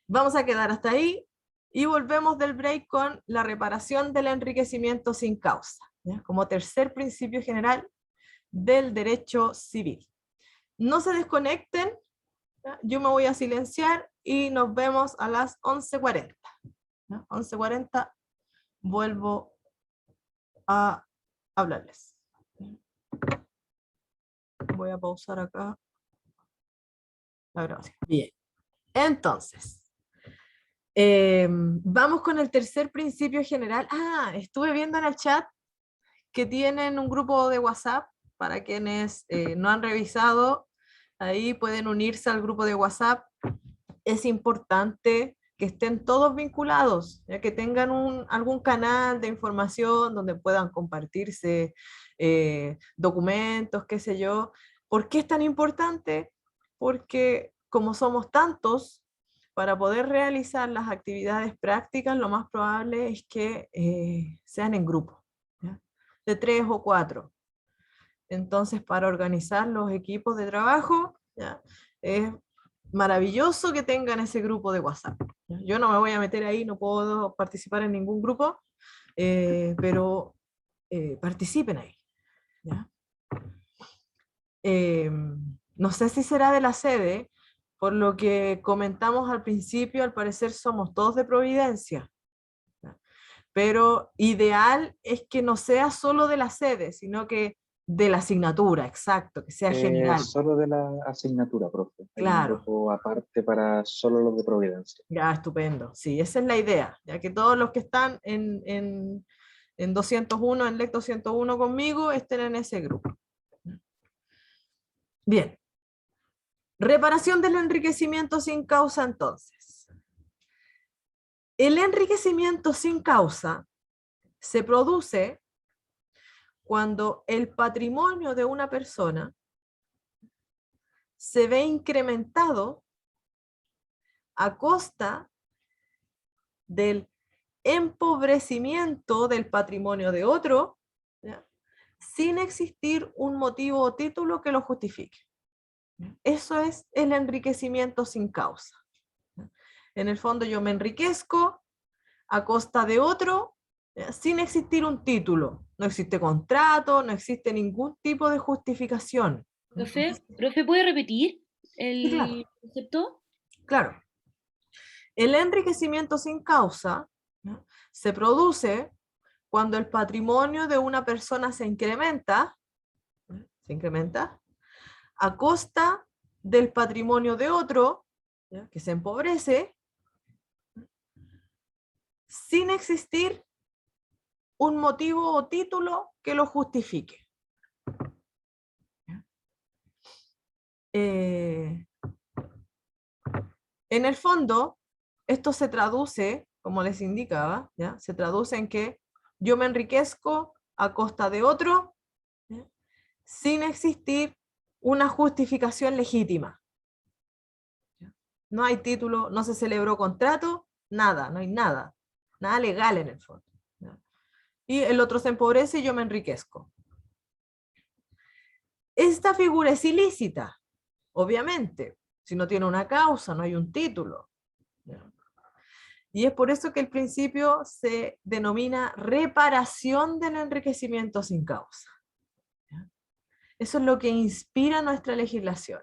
Vamos a quedar hasta ahí y volvemos del break con la reparación del enriquecimiento sin causa, ¿ya? Como tercer principio general del derecho civil. No se desconecten, ¿ya? Yo me voy a silenciar y nos vemos a las 11:40. 11:40 vuelvo a hablarles. Voy a pausar acá la grabación. Bien, entonces, vamos con el tercer principio general. Estuve viendo en el chat que tienen un grupo de WhatsApp para quienes no han revisado. Ahí pueden unirse al grupo de WhatsApp. Es importante que estén todos vinculados, ya que tengan algún canal de información donde puedan compartirse documentos, qué sé yo. ¿Por qué es tan importante? porque como somos tantos, para poder realizar las actividades prácticas, lo más probable es que sean en grupo, ¿ya? De 3 o 4. Entonces, para organizar los equipos de trabajo, ¿ya? Es maravilloso que tengan ese grupo de WhatsApp, ¿ya? Yo no me voy a meter ahí, no puedo participar en ningún grupo, pero participen ahí, ¿ya? No sé si será de la sede, por lo que comentamos al principio, al parecer somos todos de Providencia, ¿ya? Pero ideal es que no sea solo de la sede, sino que de la asignatura, exacto, que sea general. Solo de la asignatura, profe. Hay un Claro. grupo aparte para solo los de Providencia. Ya, estupendo. Sí, esa es la idea, ya que todos los que están en 201, en Lecto 101 conmigo, estén en ese grupo. Bien. Reparación del enriquecimiento sin causa, entonces. El enriquecimiento sin causa se produce cuando el patrimonio de una persona se ve incrementado a costa del empobrecimiento del patrimonio de otro, ¿ya? Sin existir un motivo o título que lo justifique. Eso es el enriquecimiento sin causa. En el fondo yo me enriquezco a costa de otro, ¿ya? Sin existir un título. No existe contrato, no existe ningún tipo de justificación. Profe, ¿puede repetir Sí, claro. el concepto? Claro. El enriquecimiento sin causa, ¿ya? Se produce cuando el patrimonio de una persona se incrementa a costa del patrimonio de otro, ¿ya? Que se empobrece, sin existir un motivo o título que lo justifique. En el fondo, esto se traduce, como les indicaba, ¿ya? Se traduce en que yo me enriquezco a costa de otro, ¿ya? Sin existir una justificación legítima. ¿Ya? No hay título, no se celebró contrato, nada, no hay nada, nada legal en el fondo, ¿ya? Y el otro se empobrece y yo me enriquezco. Esta figura es ilícita, obviamente, si no tiene una causa, no hay un título, ¿ya? Y es por eso que el principio se denomina reparación del enriquecimiento sin causa, ¿ya? Eso es lo que inspira nuestra legislación,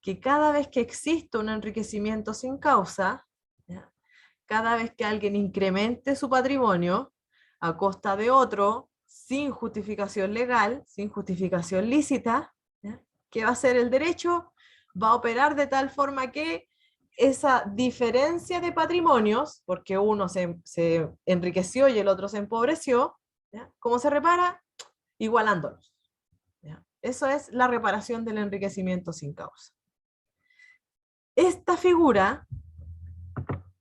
que cada vez que existe un enriquecimiento sin causa, ¿ya? Cada vez que alguien incremente su patrimonio a costa de otro, sin justificación legal, sin justificación lícita, ¿ya? ¿Qué va a hacer el derecho? Va a operar de tal forma que esa diferencia de patrimonios, porque uno se enriqueció y el otro se empobreció, ¿ya? ¿Cómo se repara? Igualándolos, ¿ya? Eso es la reparación del enriquecimiento sin causa. Esta figura,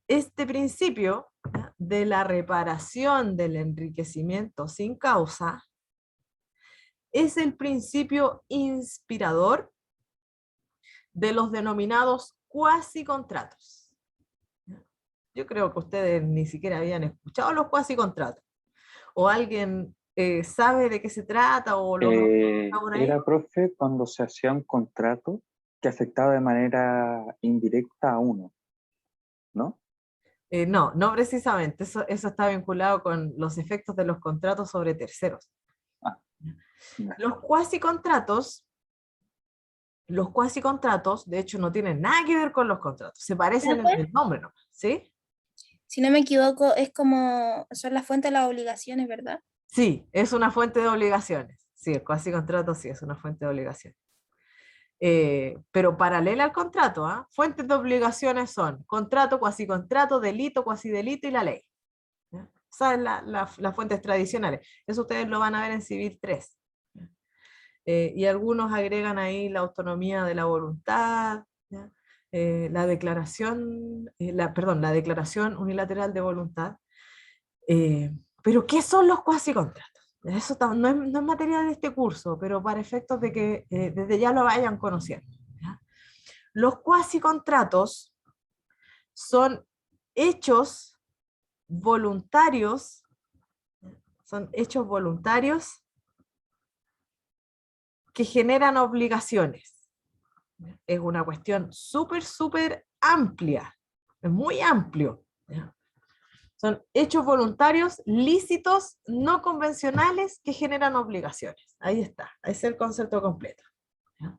este principio, ¿ya? De la reparación del enriquecimiento sin causa, es el principio inspirador de los denominados cuasicontratos. Yo creo que ustedes ni siquiera habían escuchado los cuasicontratos. ¿O alguien sabe de qué se trata? O lo por ahí? Era, profe, cuando se hacía un contrato que afectaba de manera indirecta a uno, ¿no? No, no precisamente. Eso está vinculado con los efectos de los contratos sobre terceros. Ah, ya. Los cuasicontratos, de hecho, no tienen nada que ver con los contratos. Se parecen en el nombre, ¿no? ¿Sí? Si no me equivoco, es como, son las fuentes de las obligaciones, ¿verdad? Sí, es una fuente de obligaciones. Sí, el cuasicontrato sí es una fuente de obligaciones. Pero paralela al contrato, ¿ah? Fuentes de obligaciones son contrato, cuasicontrato, delito, cuasidelito y la ley, ¿ya? Esas son las fuentes tradicionales. Eso ustedes lo van a ver en Civil 3. Y algunos agregan ahí la autonomía de la voluntad, ¿ya? La declaración unilateral de voluntad. Pero ¿qué son los cuasicontratos? Eso no es materia de este curso, pero para efectos de que desde ya lo vayan conociendo, ¿ya? Los cuasicontratos son hechos voluntarios, que generan obligaciones. Es una cuestión súper amplia, es muy amplio. ¿Ya? Son hechos voluntarios, lícitos, no convencionales, que generan obligaciones. Ahí está, ese es el concepto completo. ¿Ya?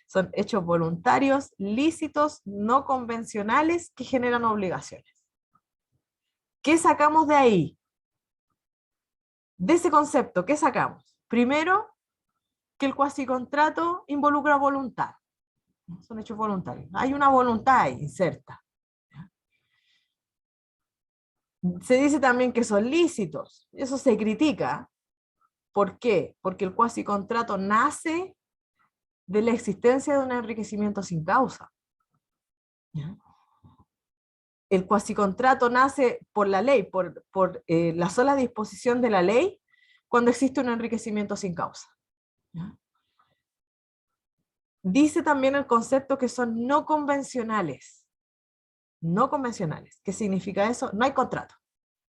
Son hechos voluntarios, lícitos, no convencionales, que generan obligaciones. ¿Qué sacamos de ahí? De ese concepto, ¿qué sacamos? Primero, que el cuasicontrato involucra voluntad. Son hechos voluntarios. Hay una voluntad ahí inserta. Se dice también que son lícitos. Eso se critica. ¿Por qué? Porque el cuasicontrato nace de la existencia de un enriquecimiento sin causa. ¿Ya? El cuasicontrato nace por la ley, por la sola disposición de la ley, cuando existe un enriquecimiento sin causa. ¿Ya? Dice también el concepto que son no convencionales. No convencionales. ¿Qué significa eso? No hay contrato.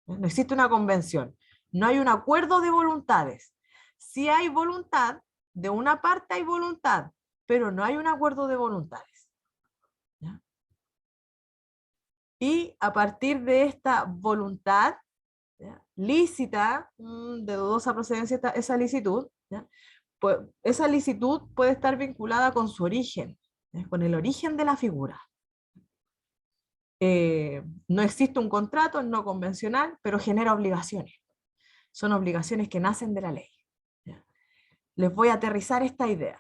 No existe una convención. No hay un acuerdo de voluntades. Si hay voluntad, de una parte hay voluntad, pero no hay un acuerdo de voluntades. ¿Ya? Y a partir de esta voluntad, ¿ya?, lícita, de dudosa procedencia esa licitud, ¿ya?, pues esa licitud puede estar vinculada con su origen, ¿ya?, con el origen de la figura. No existe un contrato no convencional, pero genera obligaciones. Son obligaciones que nacen de la ley. ¿Ya? Les voy a aterrizar esta idea.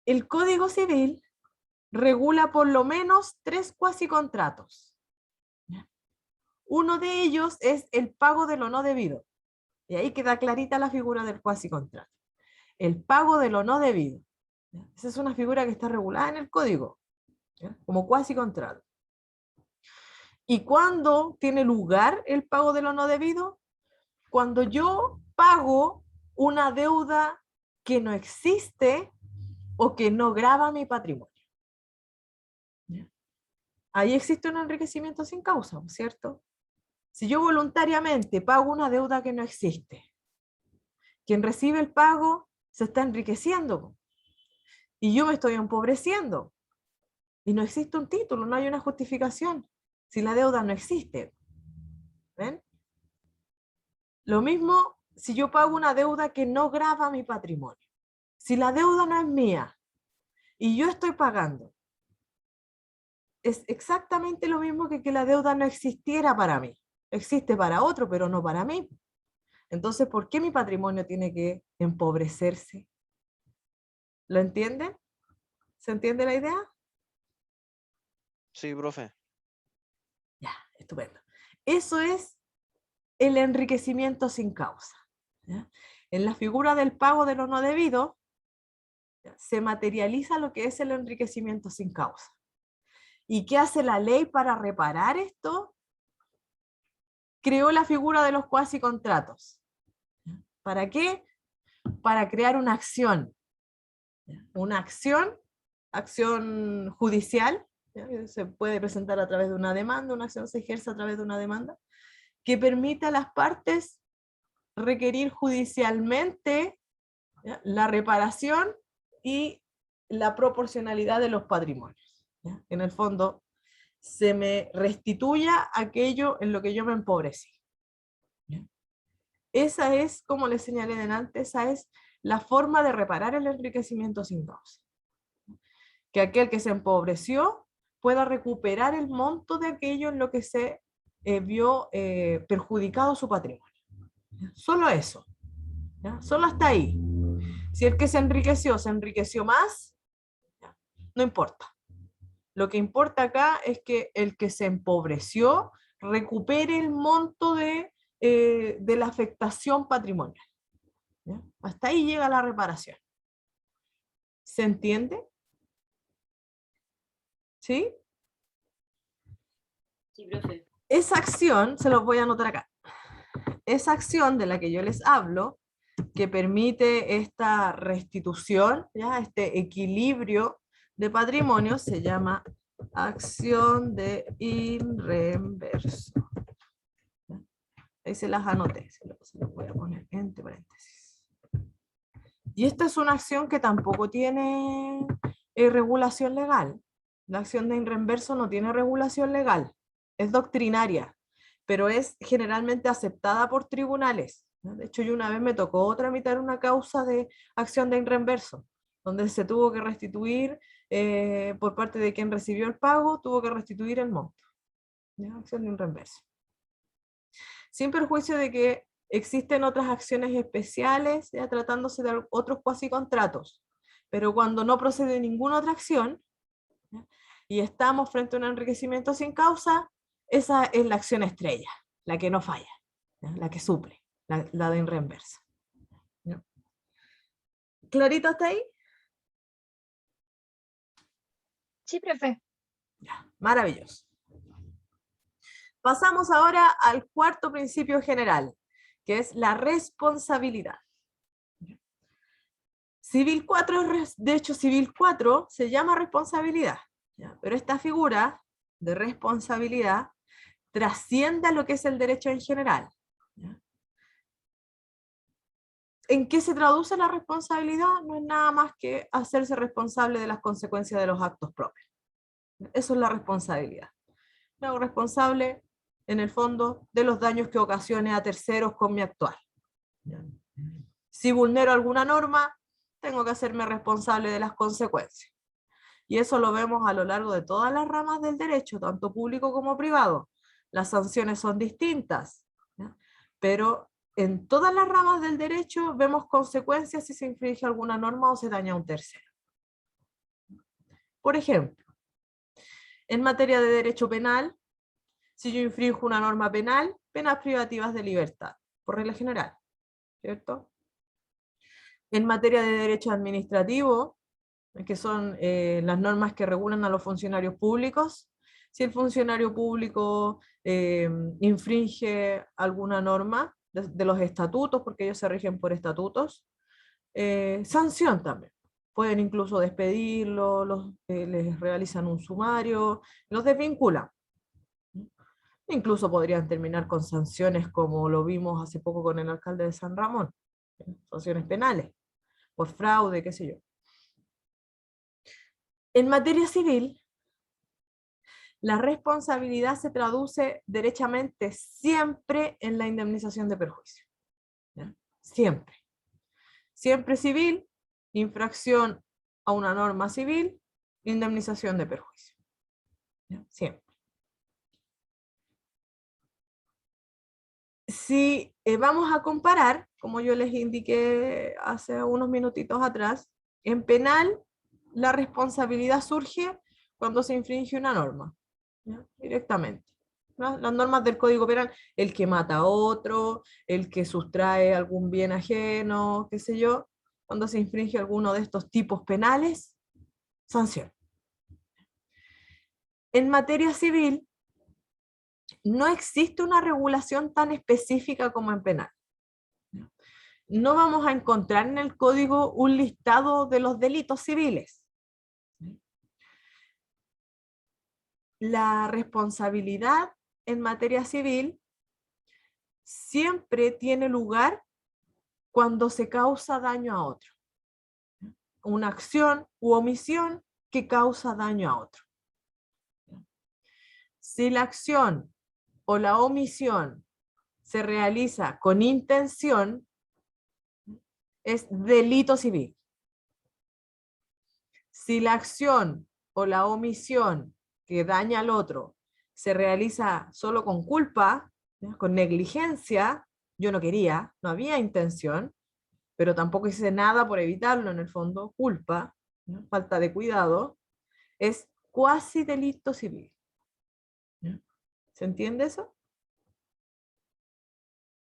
El Código Civil regula por lo menos 3 cuasicontratos. ¿Ya? Uno de ellos es el pago de lo no debido. Y ahí queda clarita la figura del cuasicontrato. El pago de lo no debido. ¿Ya? Esa es una figura que está regulada en el Código, ¿ya?, como cuasicontrato. ¿Y cuándo tiene lugar el pago de lo no debido? Cuando yo pago una deuda que no existe o que no grava mi patrimonio. ¿Ya? Ahí existe un enriquecimiento sin causa, ¿cierto? Si yo voluntariamente pago una deuda que no existe, quien recibe el pago se está enriqueciendo y yo me estoy empobreciendo y no existe un título, no hay una justificación si la deuda no existe. ¿Ven? Lo mismo si yo pago una deuda que no grava mi patrimonio. Si la deuda no es mía y yo estoy pagando, es exactamente lo mismo que la deuda no existiera para mí. Existe para otro, pero no para mí. Entonces, ¿por qué mi patrimonio tiene que empobrecerse? ¿Lo entienden? ¿Se entiende la idea? Sí, profe. Ya, estupendo. Eso es el enriquecimiento sin causa. ¿Ya? En la figura del pago de lo no debido, ¿ya?, se materializa lo que es el enriquecimiento sin causa. ¿Y qué hace la ley para reparar esto? Creó la figura de los cuasicontratos. ¿Ya? ¿Para qué? Para crear una acción. ¿Ya? Una acción judicial, ¿ya?, que se puede presentar a través de una demanda, una acción se ejerce a través de una demanda, que permite a las partes requerir judicialmente, ¿ya?, la reparación y la proporcionalidad de los patrimonios. ¿Ya? En el fondo, se me restituya aquello en lo que yo me empobrecí. ¿Ya? Esa es, como les señalé delante, esa es la forma de reparar el enriquecimiento sin causa. Que aquel que se empobreció pueda recuperar el monto de aquello en lo que se vio perjudicado su patrimonio. ¿Ya? Solo eso. ¿Ya? Solo hasta ahí. Si el que se enriqueció más, ¿ya?, no importa. Lo que importa acá es que el que se empobreció recupere el monto de la afectación patrimonial. ¿Ya? Hasta ahí llega la reparación. ¿Se entiende? ¿Sí? Sí, profe. Esa acción, se los voy a anotar acá, esa acción de la que yo les hablo, que permite esta restitución, ¿ya?, este equilibrio de patrimonio se llama acción de inreemverso. Ahí se las anoté, se los voy a poner entre paréntesis. Y esta es una acción que tampoco tiene regulación legal. La acción de inreemverso no tiene regulación legal, es doctrinaria, pero es generalmente aceptada por tribunales. De hecho, yo una vez me tocó tramitar una causa de acción de inreemverso, donde se tuvo que restituir, por parte de quien recibió el pago, tuvo que restituir el monto. ¿Ya? Acción de inreemverso. Sin perjuicio de que existen otras acciones especiales, ya tratándose de otros cuasicontratos, pero cuando no procede ninguna otra acción, ¿ya? Y estamos frente a un enriquecimiento sin causa, esa es la acción estrella, la que no falla, ¿ya? La que suple, la de reemverso. ¿Ya? ¿Clarito hasta ahí? Sí, profe. Ya, maravilloso. Pasamos ahora al cuarto principio general, que es la responsabilidad. Civil 4, de hecho Civil 4 se llama responsabilidad, ¿ya? Pero esta figura de responsabilidad trasciende a lo que es el derecho en general, ¿ya? ¿En qué se traduce la responsabilidad? No es nada más que hacerse responsable de las consecuencias de los actos propios. Eso es la responsabilidad. Me hago responsable, en el fondo, de los daños que ocasione a terceros con mi actuar. Si vulnero alguna norma, tengo que hacerme responsable de las consecuencias. Y eso lo vemos a lo largo de todas las ramas del derecho, tanto público como privado. Las sanciones son distintas, ¿ya? Pero en todas las ramas del derecho vemos consecuencias si se infringe alguna norma o se daña a un tercero. Por ejemplo, en materia de derecho penal, si yo infrinjo una norma penal, penas privativas de libertad, por regla general, ¿cierto? En materia de derecho administrativo, que son las normas que regulan a los funcionarios públicos, si el funcionario público infringe alguna norma de los estatutos, porque ellos se rigen por estatutos, sanción también. Pueden incluso despedirlo, les realizan un sumario, los desvinculan. Incluso podrían terminar con sanciones como lo vimos hace poco con el alcalde de San Ramón, sanciones penales, por fraude, qué sé yo. En materia civil, la responsabilidad se traduce derechamente siempre en la indemnización de perjuicio. ¿Ya? Siempre. Siempre civil, infracción a una norma civil, indemnización de perjuicio. ¿Ya? Siempre. Si vamos a comparar, como yo les indiqué hace unos minutitos atrás, en penal la responsabilidad surge cuando se infringe una norma, ¿ya? Directamente. ¿No? Las normas del Código Penal, el que mata a otro, el que sustrae algún bien ajeno, qué sé yo, cuando se infringe alguno de estos tipos penales, sanción. En materia civil, no existe una regulación tan específica como en penal. No vamos a encontrar en el código un listado de los delitos civiles. La responsabilidad en materia civil siempre tiene lugar cuando se causa daño a otro. Una acción u omisión que causa daño a otro. Si la acción o la omisión se realiza con intención, es delito civil. Si la acción o la omisión que daña al otro se realiza solo con culpa, ¿ya? Con negligencia, yo no quería, no había intención, pero tampoco hice nada por evitarlo, en el fondo, culpa, ¿no? Falta de cuidado, es cuasi delito civil. ¿Ya? ¿Se entiende eso?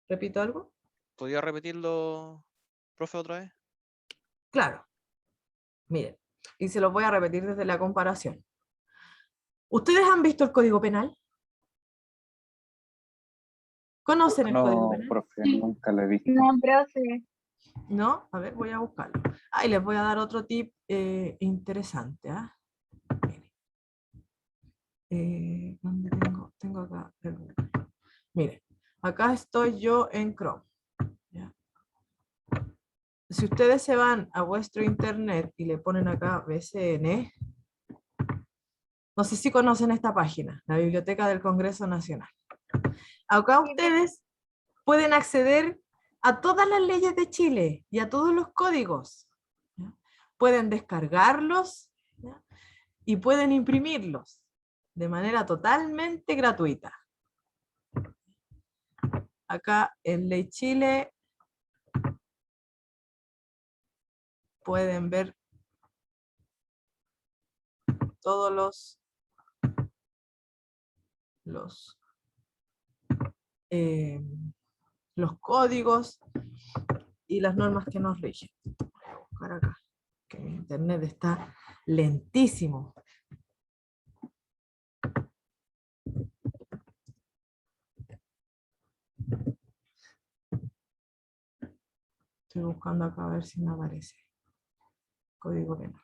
¿Repito algo? ¿Podría repetirlo, profe, otra vez? Claro. Miren, y se los voy a repetir desde la comparación. ¿Ustedes han visto el Código Penal? ¿Conocen el Código No, Penal? profe, nunca lo he visto. No, profe. ¿No? A ver, voy a buscarlo. Y les voy a dar otro tip interesante. Mire. ¿Dónde tengo? Tengo acá. Perdón. Mire, acá estoy yo en Chrome. ¿Ya? Si ustedes se van a vuestro internet y le ponen acá BCN, no sé si conocen esta página, la Biblioteca del Congreso Nacional. Acá ustedes pueden acceder a todas las leyes de Chile y a todos los códigos. ¿Ya? Pueden descargarlos, ¿ya? Y pueden imprimirlos de manera totalmente gratuita. Acá en Ley Chile pueden ver todos los códigos y las normas que nos rigen. Voy a buscar acá, que mi internet está lentísimo. Estoy buscando acá a ver si me aparece. Código penal.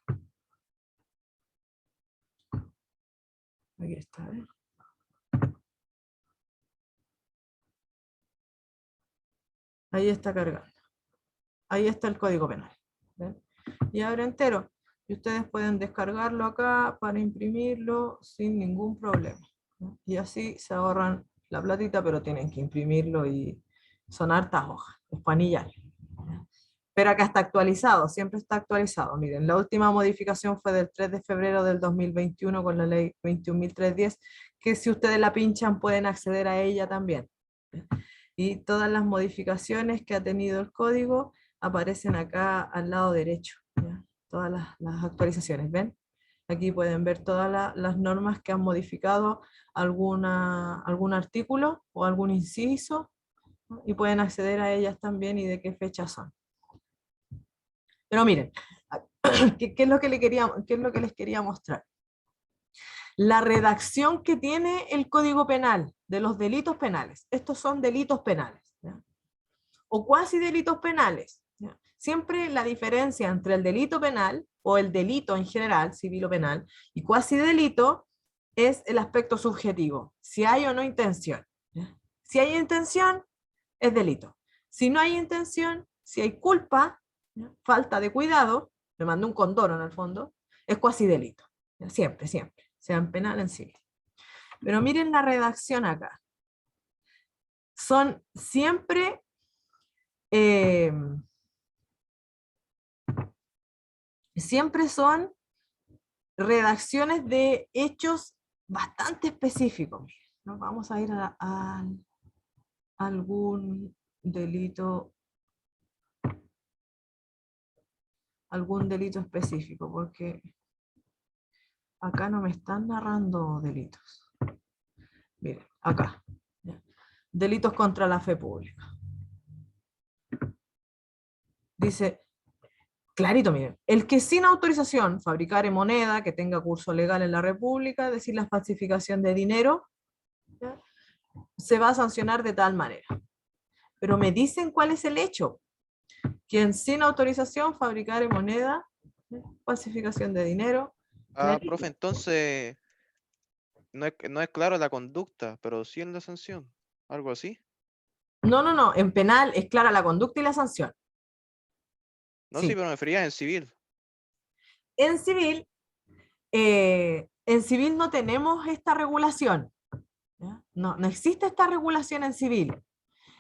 Aquí está, ¿eh? Ahí está cargando. Ahí está el código penal. ¿Ven? Y abre entero. Y ustedes pueden descargarlo acá para imprimirlo sin ningún problema, ¿no? Y así se ahorran la platita, pero tienen que imprimirlo y son hartas hojas, es panillar. Pero acá está actualizado, siempre está actualizado. Miren, la última modificación fue del 3 de febrero del 2021 con la ley 21.310, que si ustedes la pinchan pueden acceder a ella también. Y todas las modificaciones que ha tenido el código aparecen acá al lado derecho, ¿ya? Todas las actualizaciones, ¿ven? Aquí pueden ver todas las normas que han modificado algún artículo o algún inciso, ¿no? Y pueden acceder a ellas también y de qué fecha son. Pero miren, ¿qué es lo que les quería mostrar? La redacción que tiene el Código Penal de los delitos penales. Estos son delitos penales, ¿ya? O cuasi delitos penales, ¿ya? Siempre la diferencia entre el delito penal o el delito en general, civil o penal, y cuasi delito es el aspecto subjetivo, si hay o no intención, ¿ya? Si hay intención, es delito. Si no hay intención, si hay culpa, ¿ya? Falta de cuidado, me mandó un condoro en el fondo, es cuasi delito, ¿ya? Siempre, siempre, sea en penal en civil. Pero miren la redacción acá. Son siempre siempre son redacciones de hechos bastante específicos. Nos vamos a ir a algún delito específico, porque acá no me están narrando delitos. Miren, acá. ¿Ya? Delitos contra la fe pública. Dice, clarito, miren, el que sin autorización fabricare moneda que tenga curso legal en la República, es decir, la falsificación de dinero, ¿ya? Se va a sancionar de tal manera. Pero me dicen cuál es el hecho. Quien sin autorización fabricare moneda, falsificación de dinero. Profe, entonces no es claro la conducta, pero sí en la sanción. Algo así. No, en penal es clara la conducta y la sanción. No, Sí. sí, pero me refería en civil. En civil no tenemos esta regulación, ¿ya? No existe esta regulación en civil.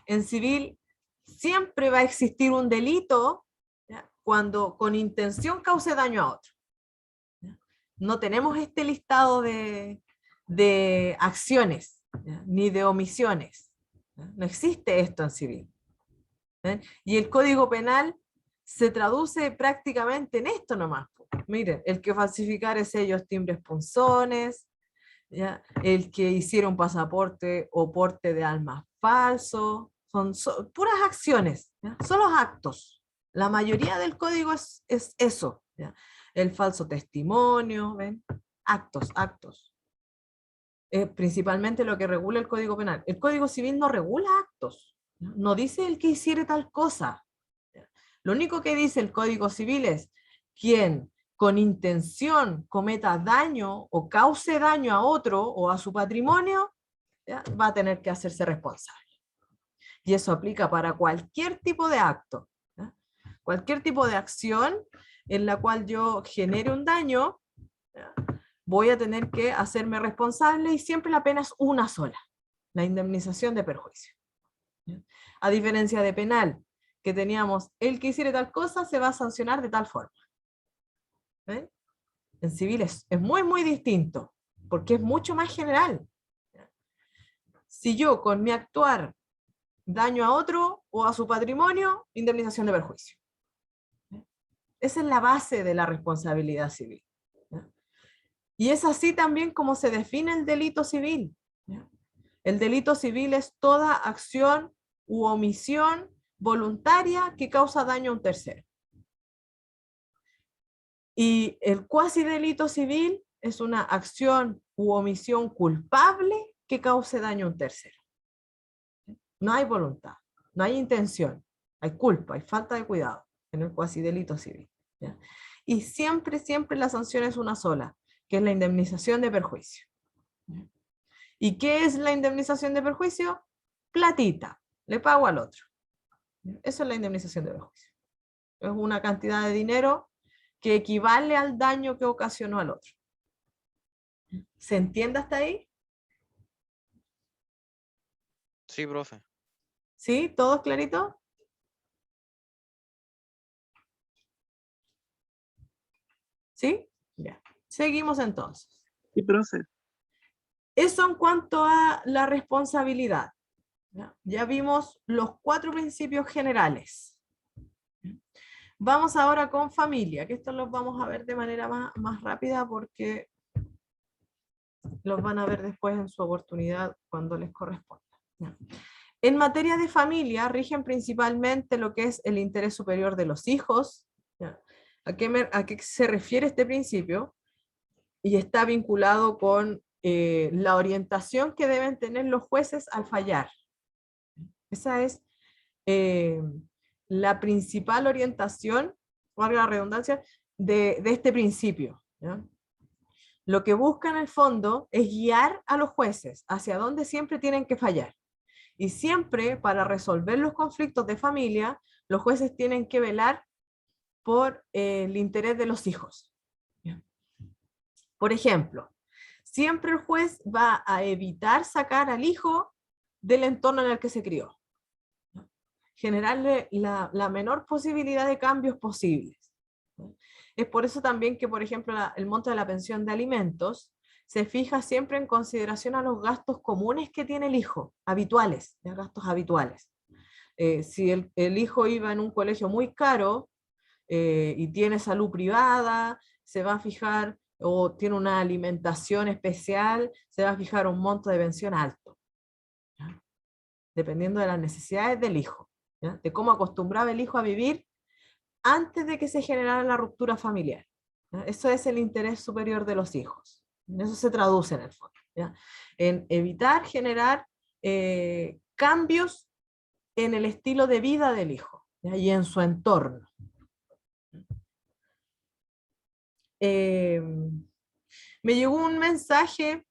En civil siempre va a existir un delito, ¿ya? Cuando con intención cause daño a otro, ¿ya? No tenemos este listado de acciones, ¿ya? Ni de omisiones, ¿ya? No existe esto en civil, ¿ya? Y el Código Penal se traduce prácticamente en esto nomás. Miren, el que falsificare sellos, timbres, punzones, ¿ya? El que hiciera un pasaporte o porte de armas falso, son puras acciones, ¿ya? Son los actos. La mayoría del código es eso, ¿ya? El falso testimonio, ¿ven? Actos. Principalmente lo que regula el Código Penal. El Código Civil no regula actos, ¿ya? No dice el que hiciera tal cosa, ¿ya? Lo único que dice el Código Civil es quien con intención cometa daño o cause daño a otro o a su patrimonio, ¿ya? Va a tener que hacerse responsable. Y eso aplica para cualquier tipo de acto, ¿ya? Cualquier tipo de acción en la cual yo genere un daño, ¿ya? Voy a tener que hacerme responsable y siempre la pena es una sola, la indemnización de perjuicio. ¿Ya? A diferencia de penal, que teníamos el que hiciera tal cosa se va a sancionar de tal forma. ¿Ven? En civil es muy, muy distinto, porque es mucho más general. Si yo con mi actuar daño a otro o a su patrimonio, indemnización de perjuicio. Esa es la base de la responsabilidad civil. ¿Ya? Y es así también como se define el delito civil. ¿Ya? El delito civil es toda acción u omisión voluntaria que causa daño a un tercero. Y el cuasi delito civil es una acción u omisión culpable que cause daño a un tercero. No hay voluntad, no hay intención, hay culpa, hay falta de cuidado en el cuasi delito civil. ¿Ya? Y siempre, siempre la sanción es una sola, que es la indemnización de perjuicio. ¿Ya? ¿Y qué es la indemnización de perjuicio? Platita, le pago al otro. ¿Ya? Eso es la indemnización de perjuicio. Es una cantidad de dinero que equivale al daño que ocasionó al otro. ¿Se entiende hasta ahí? Sí, profe. ¿Sí? ¿Todos clarito? ¿Sí? Ya. Seguimos entonces. Sí, profe. Eso en cuanto a la responsabilidad. ¿Ya? Ya vimos los 4 principios generales. Vamos ahora con familia, que estos los vamos a ver de manera más rápida porque los van a ver después en su oportunidad cuando les corresponda. ¿Ya? En materia de familia rigen principalmente lo que es el interés superior de los hijos. ¿Ya? ¿A qué se refiere este principio? Y está vinculado con la orientación que deben tener los jueces al fallar. Esa es la principal orientación, valga la redundancia, de este principio. ¿Ya? Lo que busca en el fondo es guiar a los jueces hacia dónde siempre tienen que fallar. Y siempre para resolver los conflictos de familia, los jueces tienen que velar por el interés de los hijos. ¿Ya? Por ejemplo, siempre el juez va a evitar sacar al hijo del entorno en el que se crió. Generarle la menor posibilidad de cambios posibles. Es por eso también que, por ejemplo, el monto de la pensión de alimentos se fija siempre en consideración a los gastos comunes que tiene el hijo, habituales, ¿ya? Gastos habituales. Si el hijo iba en un colegio muy caro y tiene salud privada, se va a fijar, o tiene una alimentación especial, se va a fijar un monto de pensión alto, ¿ya? Dependiendo de las necesidades del hijo, ¿ya? De cómo acostumbraba el hijo a vivir antes de que se generara la ruptura familiar. ¿Ya? Eso es el interés superior de los hijos. En eso se traduce en el fondo, ¿ya? En evitar generar cambios en el estilo de vida del hijo, ¿ya? Y en su entorno. Me llegó un mensaje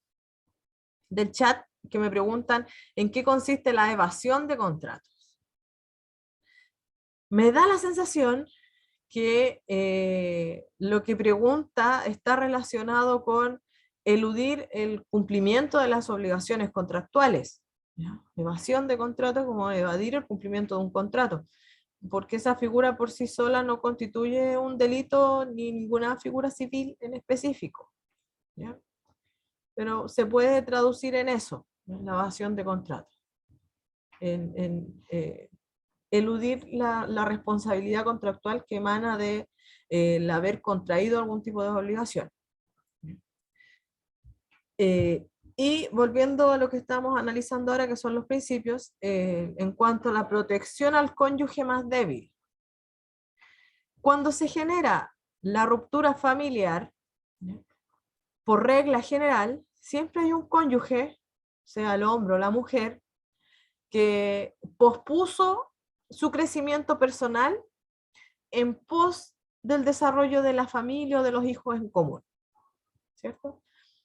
del chat que me preguntan en qué consiste la evasión de contratos. Me da la sensación que lo que pregunta está relacionado con eludir el cumplimiento de las obligaciones contractuales. ¿Ya? Evasión de contrato como evadir el cumplimiento de un contrato, porque esa figura por sí sola no constituye un delito ni ninguna figura civil en específico. ¿Ya? Pero se puede traducir en eso, en la evasión de contrato. Eludir la responsabilidad contractual que emana de el haber contraído algún tipo de obligación. Y volviendo a lo que estamos analizando ahora, que son los principios, en cuanto a la protección al cónyuge más débil. Cuando se genera la ruptura familiar, por regla general, siempre hay un cónyuge, sea el hombre o la mujer, que pospuso su crecimiento personal en pos del desarrollo de la familia o de los hijos en común, ¿cierto?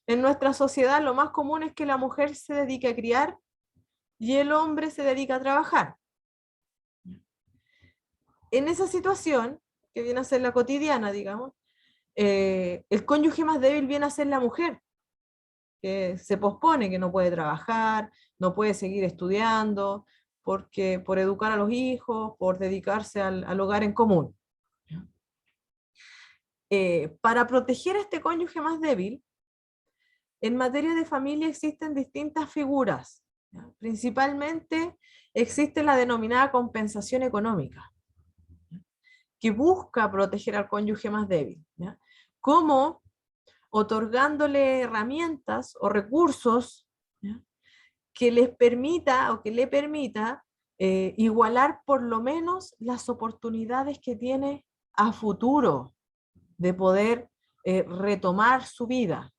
En nuestra sociedad lo más común es que la mujer se dedique a criar y el hombre se dedica a trabajar. En esa situación, que viene a ser la cotidiana, digamos, el cónyuge más débil viene a ser la mujer, que se pospone, que no puede trabajar, no puede seguir estudiando, porque, por educar a los hijos, por dedicarse al hogar en común. Para proteger a este cónyuge más débil, en materia de familia existen distintas figuras. ¿Ya? Principalmente existe la denominada compensación económica, ¿ya? Que busca proteger al cónyuge más débil. ¿Ya? ¿Cómo? Otorgándole herramientas o recursos, ¿ya? Que les permita o que le permita igualar por lo menos las oportunidades que tiene a futuro de poder retomar su vida,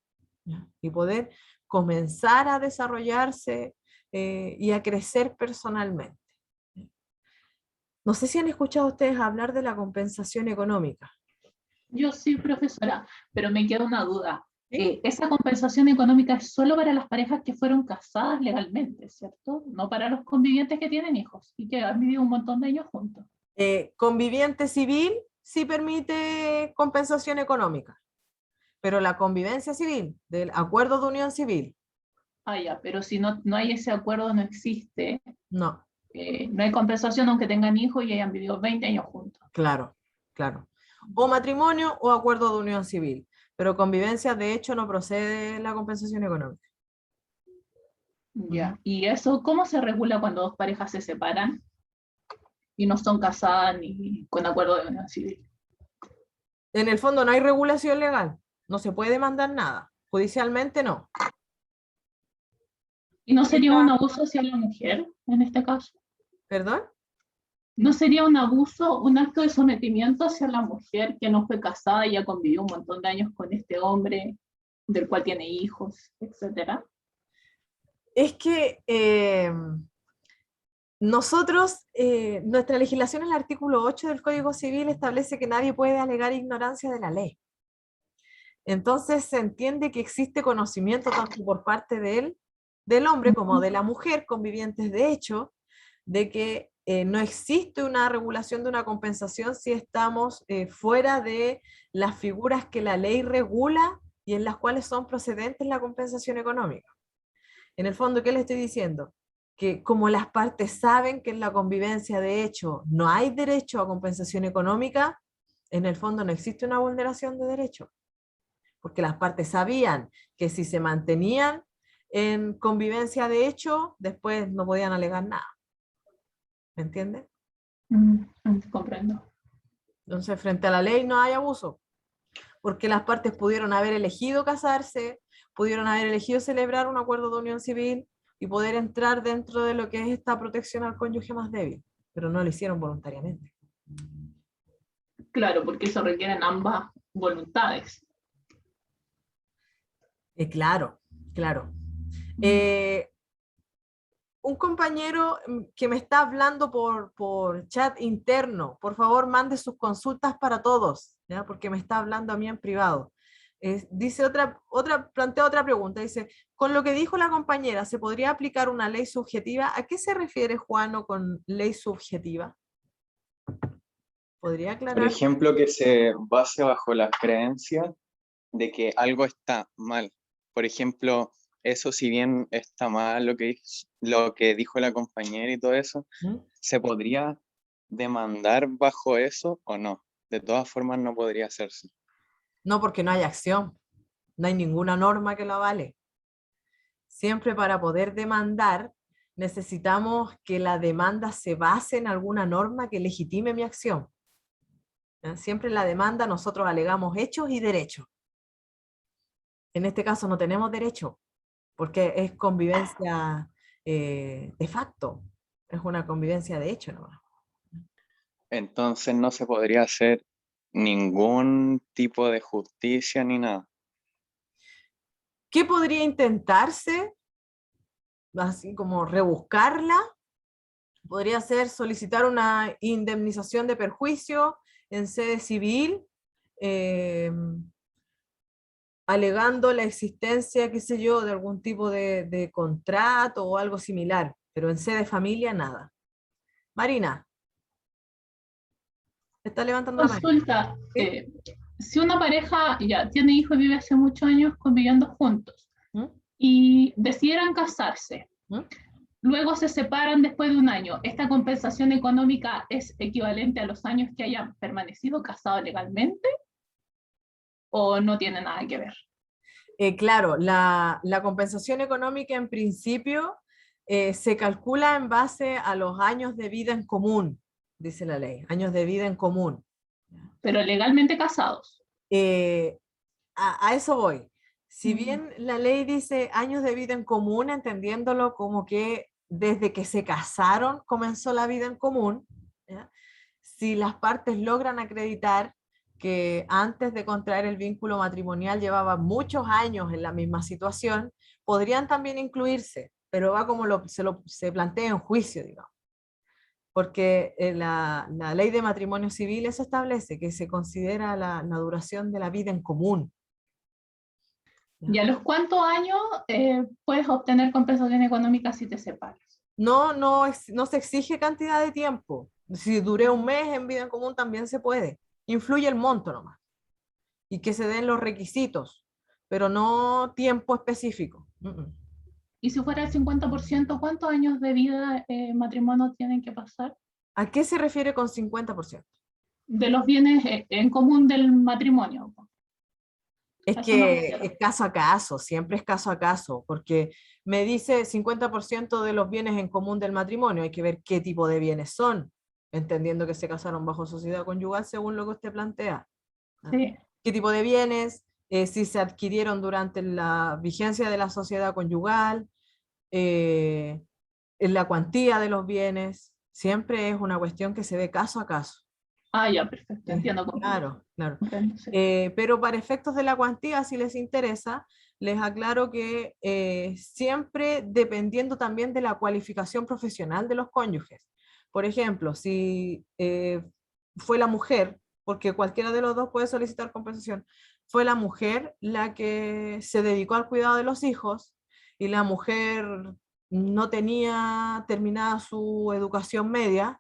¿ya? Y poder comenzar a desarrollarse y a crecer personalmente. No sé si han escuchado ustedes hablar de la compensación económica. Yo sí, profesora, pero me queda una duda. ¿Sí? Esa compensación económica es solo para las parejas que fueron casadas legalmente, ¿cierto? No para los convivientes que tienen hijos y que han vivido un montón de años juntos. Conviviente civil sí permite compensación económica, pero la convivencia civil, del acuerdo de unión civil, Ah, ya, pero si no hay ese acuerdo, no existe. no. No hay compensación aunque tengan hijos y hayan vivido 20 años juntos. Claro, claro. O matrimonio o acuerdo de unión civil, pero convivencia de hecho no procede la compensación económica. Ya. ¿Y eso cómo se regula cuando dos parejas se separan y no son casadas ni con acuerdo de unión civil? En el fondo no hay regulación legal, no se puede demandar nada, judicialmente no. ¿Y no sería un abuso hacia la mujer en este caso? ¿Perdón? ¿No sería un abuso, un acto de sometimiento hacia la mujer que no fue casada y ya convivió un montón de años con este hombre, del cual tiene hijos, etcétera? Es que nosotros, nuestra legislación en el artículo 8 del Código Civil establece que nadie puede alegar ignorancia de la ley. Entonces se entiende que existe conocimiento tanto por parte de él, del hombre, como de la mujer, convivientes de hecho, de que no existe una regulación de una compensación si estamos fuera de las figuras que la ley regula y en las cuales son procedentes la compensación económica. En el fondo, ¿qué le estoy diciendo? Que como las partes saben que en la convivencia de hecho no hay derecho a compensación económica, en el fondo no existe una vulneración de derecho. Porque las partes sabían que si se mantenían en convivencia de hecho, después no podían alegar nada. ¿Me entiende? Comprendo. Entonces, frente a la ley no hay abuso, porque las partes pudieron haber elegido casarse, pudieron haber elegido celebrar un acuerdo de unión civil y poder entrar dentro de lo que es esta protección al cónyuge más débil, pero no lo hicieron voluntariamente. Claro, porque eso requieren ambas voluntades. Claro, claro. Un compañero que me está hablando por chat interno, por favor mande sus consultas para todos, ¿ya? Porque me está hablando a mí en privado. Dice plantea otra pregunta, dice, con lo que dijo la compañera, ¿se podría aplicar una ley subjetiva? ¿A qué se refiere Juano con ley subjetiva? ¿Podría aclarar? Por ejemplo, que se base bajo la creencia de que algo está mal. Por ejemplo, eso si bien está mal lo que dijo la compañera y todo eso, ¿se podría demandar bajo eso o no? De todas formas no podría hacerse. No, porque no hay acción, no hay ninguna norma que lo avale. Siempre para poder demandar necesitamos que la demanda se base en alguna norma que legitime mi acción. Siempre en la demanda nosotros alegamos hechos y derechos. En este caso no tenemos derecho, porque es convivencia de facto, es una convivencia de hecho nomás. Entonces no se podría hacer ningún tipo de justicia ni nada. ¿Qué podría intentarse? Así como rebuscarla. Podría ser solicitar una indemnización de perjuicio en sede civil, alegando la existencia, qué sé yo, de algún tipo de contrato o algo similar, pero en sede familia nada. Marina. Está levantando la mano. Consulta, ¿Sí? si una pareja ya tiene hijos y vive hace muchos años conviviendo juntos ¿Mm? y decidieran casarse, ¿Mm? luego se separan después de un año, ¿esta compensación económica es equivalente a los años que hayan permanecido casados legalmente o no tiene nada que ver? Claro, la compensación económica en principio se calcula en base a los años de vida en común, dice la ley, años de vida en común. Pero legalmente casados. A eso voy. Si bien la ley dice años de vida en común, entendiéndolo como que desde que se casaron comenzó la vida en común, ¿ya? Si las partes logran acreditar que antes de contraer el vínculo matrimonial llevaban muchos años en la misma situación, podrían también incluirse, pero va como se plantea en juicio, digamos. Porque la ley de matrimonio civil eso establece, que se considera la duración de la vida en común. ¿Y a los cuántos años puedes obtener compensación económica si te separas? No se exige cantidad de tiempo. Si duré un mes en vida en común también se puede. Influye el monto nomás. Y que se den los requisitos, pero no tiempo específico. Y si fuera el 50%, ¿cuántos años de vida matrimonio tienen que pasar? ¿A qué se refiere con 50%? De los bienes en común del matrimonio. Es A eso me que refiero. es caso a caso, siempre es caso a caso, porque me dice 50% de los bienes en común del matrimonio, hay que ver qué tipo de bienes son, entendiendo que se casaron bajo sociedad conyugal según lo que usted plantea. Sí. ¿Qué tipo de bienes? Si se adquirieron durante la vigencia de la sociedad conyugal, la cuantía de los bienes, siempre es una cuestión que se ve caso a caso. Ah, ya, perfecto, entiendo. Claro, claro. Comprendo, sí. Pero para efectos de la cuantía, si les interesa, les aclaro que siempre dependiendo también de la cualificación profesional de los cónyuges. Por ejemplo, si fue la mujer, porque cualquiera de los dos puede solicitar compensación, fue la mujer la que se dedicó al cuidado de los hijos y la mujer no tenía terminada su educación media,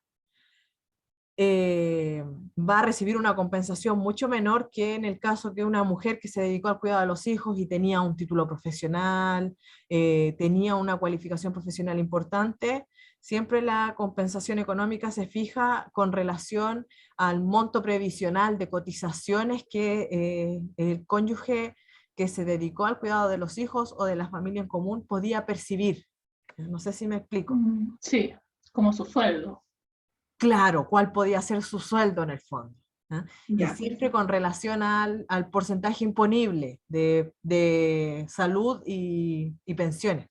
va a recibir una compensación mucho menor que en el caso que una mujer que se dedicó al cuidado de los hijos y tenía un título profesional, tenía una cualificación profesional importante. Siempre la compensación económica se fija con relación al monto previsional de cotizaciones que el cónyuge que se dedicó al cuidado de los hijos o de la familia en común podía percibir. No sé si me explico. Sí, como su sueldo. Claro, cuál podía ser su sueldo en el fondo. ¿Ah? Y Ya, siempre con relación al porcentaje imponible de salud y pensiones.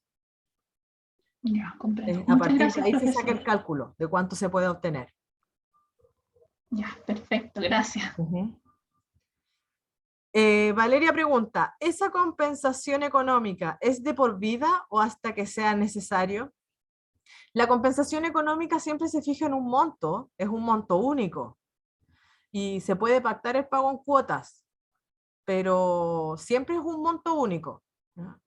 ya, comprendo. A Muchas partir de gracias, ahí se saca profesor. el cálculo de cuánto se puede obtener. Ya, perfecto, gracias. Valeria pregunta, ¿esa compensación económica es de por vida o hasta que sea necesario? La compensación económica siempre se fija en un monto, es un monto único. Y se puede pactar el pago en cuotas, pero siempre es un monto único. ¿Ya?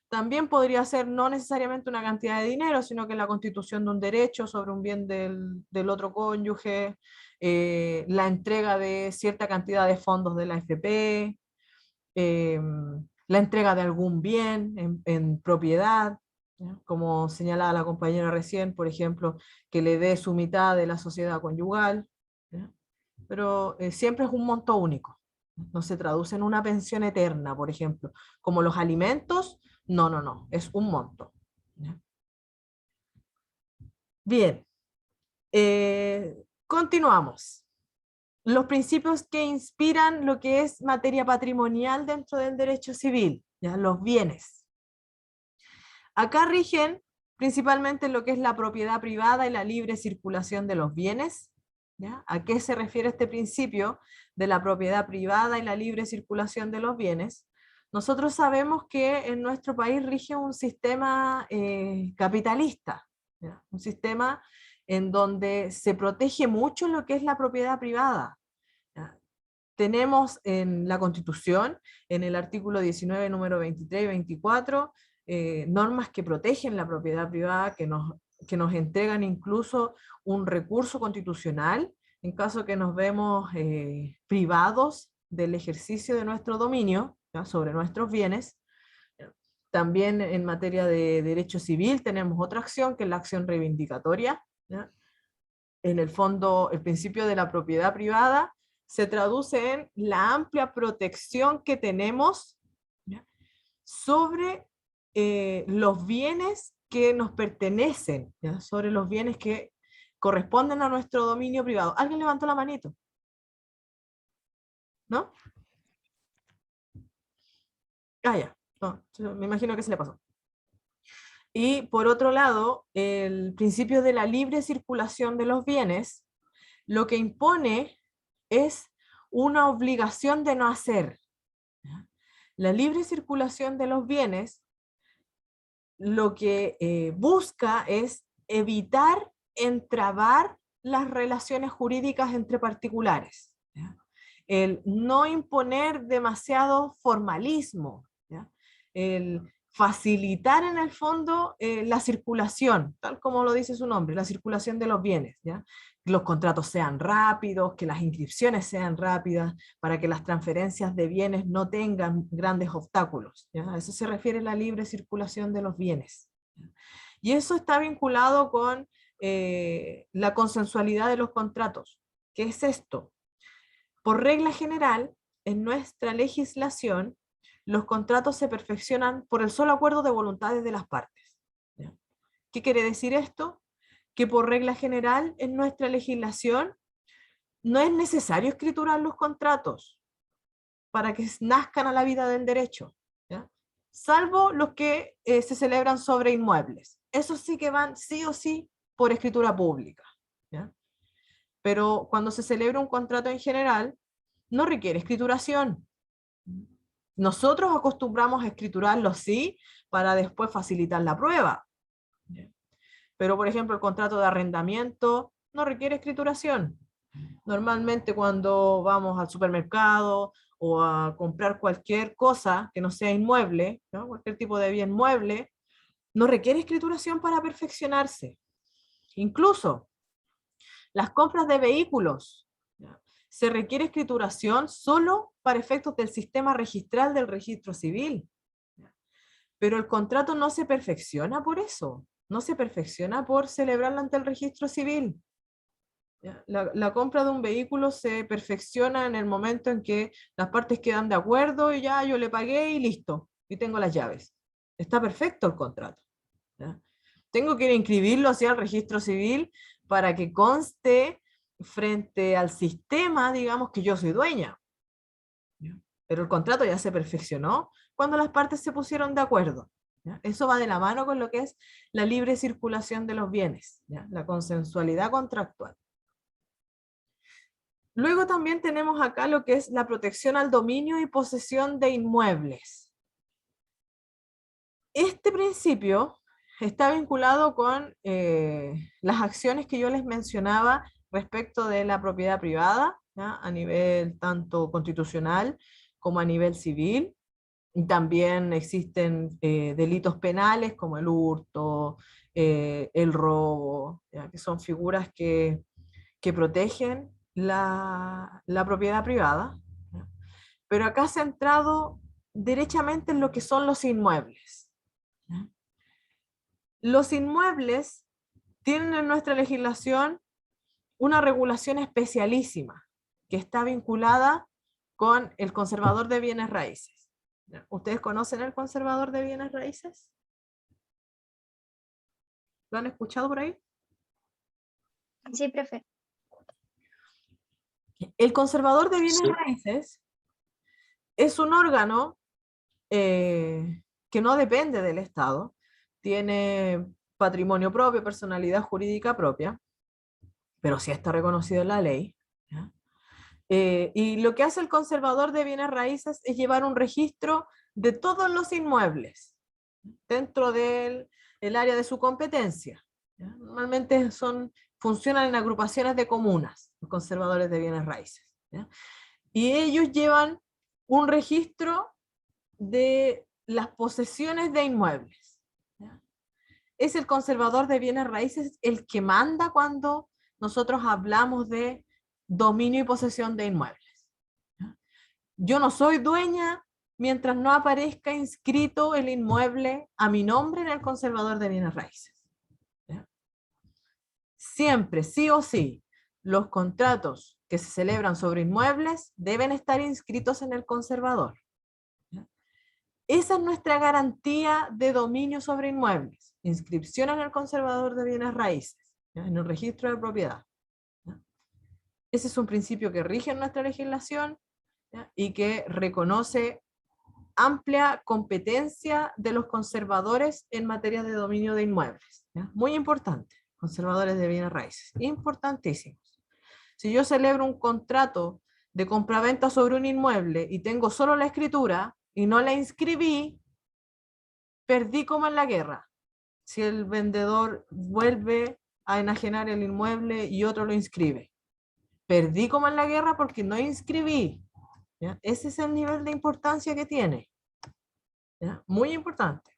También podría ser no necesariamente una cantidad de dinero, sino que la constitución de un derecho sobre un bien del otro cónyuge, la entrega de cierta cantidad de fondos de la AFP, la entrega de algún bien en propiedad, ¿ya? Como señalaba la compañera recién, por ejemplo, que le dé su mitad de la sociedad conyugal, ¿ya? Pero siempre es un monto único. No se traduce en una pensión eterna, por ejemplo, como los alimentos. No, es un monto. ¿Ya? Bien, continuamos. Los principios que inspiran lo que es materia patrimonial dentro del derecho civil, ¿ya? Los bienes. Acá rigen principalmente lo que es la propiedad privada y la libre circulación de los bienes. ¿Ya? ¿A qué se refiere este principio de la propiedad privada y la libre circulación de los bienes? Nosotros sabemos que en nuestro país rige un sistema capitalista, ¿ya? Un sistema en donde se protege mucho lo que es la propiedad privada. tenemos en la Constitución, en el artículo 19, número 23 y 24, normas que protegen la propiedad privada, que nos entregan incluso un recurso constitucional en caso que nos vemos privados del ejercicio de nuestro dominio, ¿ya?, sobre nuestros bienes. También en materia de derecho civil tenemos otra acción, que es la acción reivindicatoria, ¿ya? En el fondo, el principio de la propiedad privada se traduce en la amplia protección que tenemos, ¿ya?, sobre los bienes que nos pertenecen, ¿ya?, sobre los bienes que corresponden a nuestro dominio privado. ¿Alguien levantó la manito? ¿No? Ah, ya. No, me imagino que se le pasó. Y por otro lado, el principio de la libre circulación de los bienes, lo que impone es una obligación de no hacer. La libre circulación de los bienes lo que busca es evitar entrabar las relaciones jurídicas entre particulares, ¿ya? El no imponer demasiado formalismo, ¿ya?, el facilitar en el fondo la circulación, tal como lo dice su nombre, la circulación de los bienes, ¿ya? Que los contratos sean rápidos, que las inscripciones sean rápidas, para que las transferencias de bienes no tengan grandes obstáculos, ¿ya? A eso se refiere la libre circulación de los bienes, ¿ya? Y eso está vinculado con la consensualidad de los contratos. ¿Qué es esto? Por regla general, en nuestra legislación, los contratos se perfeccionan por el solo acuerdo de voluntades de las partes, ¿ya? ¿Qué quiere decir esto? Que por regla general, en nuestra legislación, no es necesario escriturar los contratos para que nazcan a la vida del derecho, ¿ya?, salvo los que se celebran sobre inmuebles. Esos sí que van sí o sí por escritura pública, ¿ya? Pero cuando se celebra un contrato en general, no requiere escrituración. Nosotros acostumbramos a escriturarlo sí, para después facilitar la prueba. Pero, por ejemplo, el contrato de arrendamiento no requiere escrituración. Normalmente cuando vamos al supermercado o a comprar cualquier cosa que no sea inmueble, ¿no?, cualquier tipo de bien mueble, no requiere escrituración para perfeccionarse. Incluso las compras de vehículos, ¿ya?, se requiere escrituración solo para efectos del sistema registral del registro civil. Pero el contrato no se perfecciona por eso, no se perfecciona por celebrarlo ante el registro civil. La compra de un vehículo se perfecciona en el momento en que las partes quedan de acuerdo y ya yo le pagué y listo, y tengo las llaves. Está perfecto el contrato, ¿ya? Tengo que ir a inscribirlo hacia el registro civil para que conste frente al sistema, digamos, que yo soy dueña, ¿ya? Pero el contrato ya se perfeccionó cuando las partes se pusieron de acuerdo, ¿ya? Eso va de la mano con lo que es la libre circulación de los bienes, ¿ya?, la consensualidad contractual. Luego también tenemos acá lo que es la protección al dominio y posesión de inmuebles. Este principio está vinculado con las acciones que yo les mencionaba respecto de la propiedad privada, ¿ya?, a nivel tanto constitucional como a nivel civil. Y también existen delitos penales como el hurto, el robo, ¿ya?, que son figuras que protegen la propiedad privada, ¿ya? Pero acá centrado derechamente en lo que son los inmuebles, ¿ya? Los inmuebles tienen en nuestra legislación una regulación especialísima que está vinculada con el conservador de bienes raíces, ¿ya? ¿Ustedes conocen el conservador de bienes raíces? ¿Lo han escuchado por ahí? Sí, profe. El conservador de bienes Sí. raíces es un órgano que no depende del Estado, tiene patrimonio propio, personalidad jurídica propia, pero sí está reconocido en la ley, ¿ya? Y lo que hace el conservador de bienes raíces es llevar un registro de todos los inmuebles dentro del área de su competencia, ¿ya? Normalmente funcionan en agrupaciones de comunas, los conservadores de bienes raíces, ¿ya? y ellos llevan un registro de las posesiones de inmuebles. ¿Ya? Es el conservador de bienes raíces el que manda cuando nosotros hablamos de dominio y posesión de inmuebles. ¿Ya? Yo no soy dueña mientras no aparezca inscrito el inmueble a mi nombre en el conservador de bienes raíces. ¿Ya? Siempre, sí o sí, los contratos que se celebran sobre inmuebles deben estar inscritos en el conservador. ¿Ya? Esa es nuestra garantía de dominio sobre inmuebles. Inscripción en el conservador de bienes raíces, ¿ya? En el registro de propiedad. ¿Ya? Ese es un principio que rige en nuestra legislación, ¿ya? Y que reconoce amplia competencia de los conservadores en materia de dominio de inmuebles. ¿Ya? Muy importante, conservadores de bienes raíces, importantísimos. Si yo celebro un contrato de compraventa sobre un inmueble y tengo solo la escritura y no la inscribí, perdí como en la guerra. Si el vendedor vuelve a enajenar el inmueble y otro lo inscribe, perdí como en la guerra porque no inscribí. ¿Ya? Ese es el nivel de importancia que tiene. ¿Ya? Muy importante.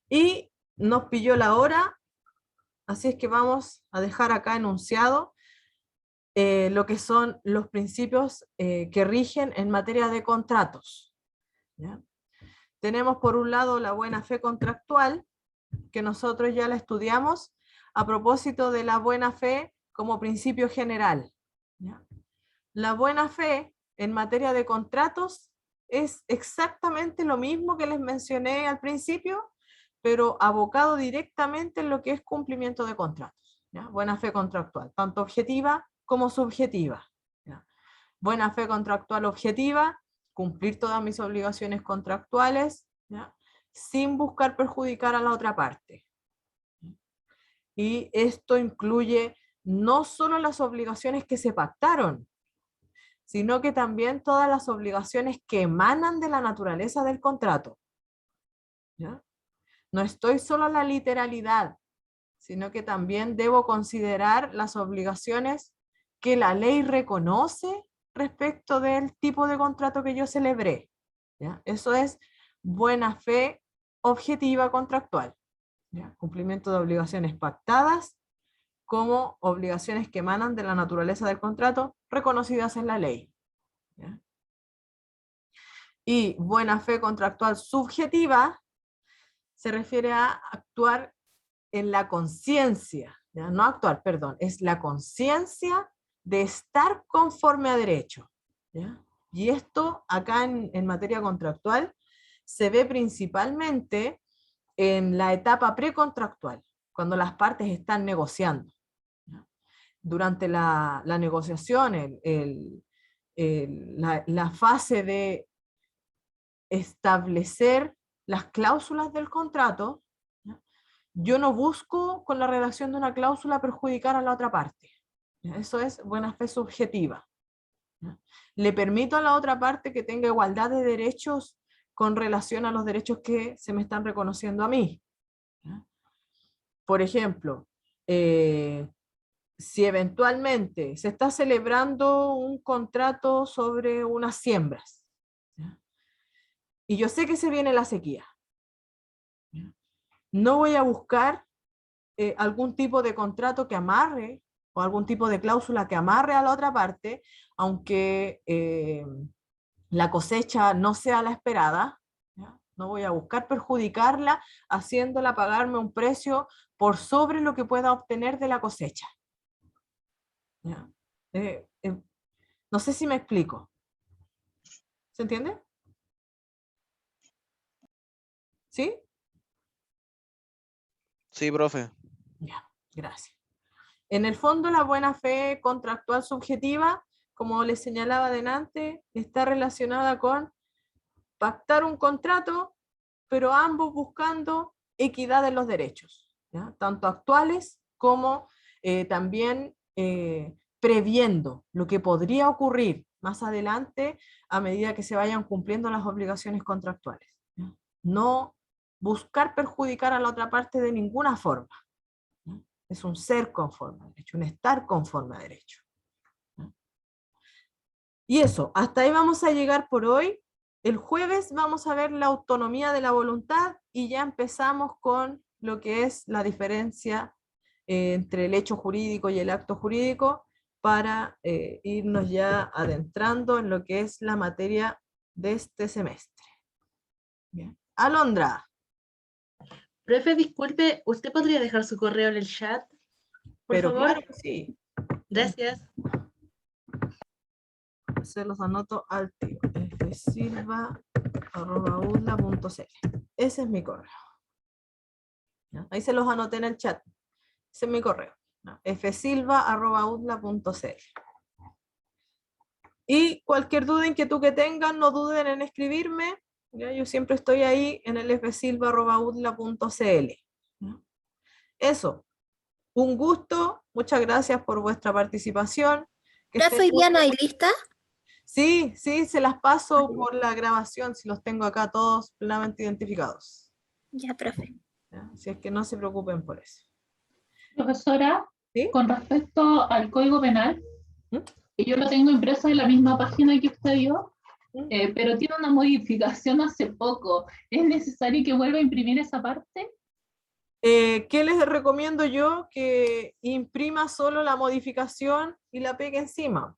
Y nos pilló la hora, así es que vamos a dejar acá enunciado lo que son los principios que rigen en materia de contratos. ¿Ya? Tenemos por un lado la buena fe contractual, que nosotros ya la estudiamos a propósito de la buena fe como principio general. ¿Ya? La buena fe en materia de contratos es exactamente lo mismo que les mencioné al principio, pero abocado directamente en lo que es cumplimiento de contratos. ¿Ya? Buena fe contractual, tanto objetiva como subjetiva. ¿Ya? Buena fe contractual objetiva, cumplir todas mis obligaciones contractuales, ¿ya? Sin buscar perjudicar a la otra parte. Y esto incluye no solo las obligaciones que se pactaron, sino que también todas las obligaciones que emanan de la naturaleza del contrato. ¿Ya? No estoy solo en la literalidad, sino que también debo considerar las obligaciones que la ley reconoce respecto del tipo de contrato que yo celebré. ¿Ya? Eso es buena fe objetiva contractual. ¿Ya? Cumplimiento de obligaciones pactadas como obligaciones que emanan de la naturaleza del contrato reconocidas en la ley. ¿Ya? Y buena fe contractual subjetiva se refiere a actuar en la conciencia, no actuar, perdón, es la conciencia de estar conforme a derecho. ¿Ya? Y esto acá en materia contractual se ve principalmente en la etapa precontractual, cuando las partes están negociando. ¿Ya? Durante la negociación, la fase de establecer las cláusulas del contrato, ¿ya? Yo no busco con la redacción de una cláusula perjudicar a la otra parte. ¿Ya? Eso es buena fe subjetiva. ¿Ya? Le permito a la otra parte que tenga igualdad de derechos con relación a los derechos que se me están reconociendo a mí. ¿Ya? Por ejemplo, si eventualmente se está celebrando un contrato sobre unas siembras, ¿ya? Y yo sé que se viene la sequía, ¿ya? No voy a buscar algún tipo de contrato que amarre o algún tipo de cláusula que amarre a la otra parte, aunque la cosecha no sea la esperada, ¿ya? No voy a buscar perjudicarla haciéndola pagarme un precio por sobre lo que pueda obtener de la cosecha. ¿Ya? No sé si me explico. ¿Se entiende? ¿Sí? Sí, profe. Ya, gracias. En el fondo, la buena fe contractual subjetiva, como les señalaba adelante, está relacionada con pactar un contrato, pero ambos buscando equidad en los derechos, ¿ya? Tanto actuales como también previendo lo que podría ocurrir más adelante a medida que se vayan cumpliendo las obligaciones contractuales. ¿Ya? No buscar perjudicar a la otra parte de ninguna forma. ¿Ya? Es un ser conforme a derecho, un estar conforme a derecho. ¿Ya? Y eso, hasta ahí vamos a llegar por hoy. El jueves vamos a ver la autonomía de la voluntad y ya empezamos con lo que es la diferencia entre el hecho jurídico y el acto jurídico para irnos ya adentrando en lo que es la materia de este semestre. Bien. Alondra. Profe, disculpe, ¿usted podría dejar su correo en el chat? Por Pero favor. claro que sí. Gracias. Se los anoto al tiro. fsilva@udla.cl. Ese es mi correo. ¿Ya? Ahí se los anoté en el chat. Ese es mi correo. fsilva@udla.cl. Y cualquier duda, inquietud que tengan, no duden en escribirme. ¿Ya? Yo siempre estoy ahí en el fsilva@udla.cl. Eso. Un gusto. Muchas gracias por vuestra participación. Que ¿Profe, estén hoy día no muy hay lista? Sí, sí, se las paso por la grabación, si los tengo acá todos plenamente identificados. Ya, profe. ¿Ya? Así es que no se preocupen por eso. Profesora, ¿Sí? con respecto al Código Penal, ¿Mm? que yo lo tengo impreso en la misma página que usted dio, ¿Mm? pero tiene una modificación hace poco. ¿Es necesario que vuelva a imprimir esa parte? ¿Qué les recomiendo yo? Que imprima solo la modificación y la pegue encima,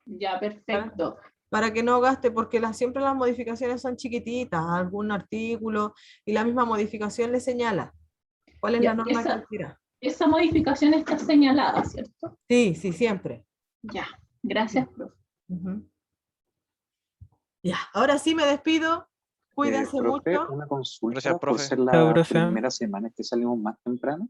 Ya, perfecto. para que no gaste, porque siempre las modificaciones son chiquititas, algún artículo, y la misma modificación le señala cuál es Ya, la norma que inspira. esa modificación está señalada, ¿cierto? Sí, sí, siempre. Ya, gracias, profe. Ujú. Ya, ahora sí me despido. Cuídense Profe, mucho. una consulta. Gracias, por profe. ser Chao, la profe. primera semana que salimos más temprano.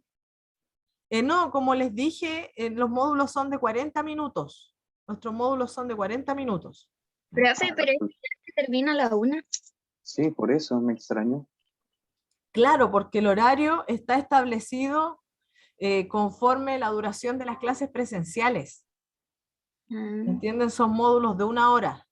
No, como les dije, los módulos son de 40 minutos. Nuestros módulos son de 40 minutos. Profe, Ah, pero se termina a la 1. sí, por eso me extrañó. Claro, porque el horario está establecido conforme la duración de las clases presenciales. ¿Entienden? Son módulos de 1 hora.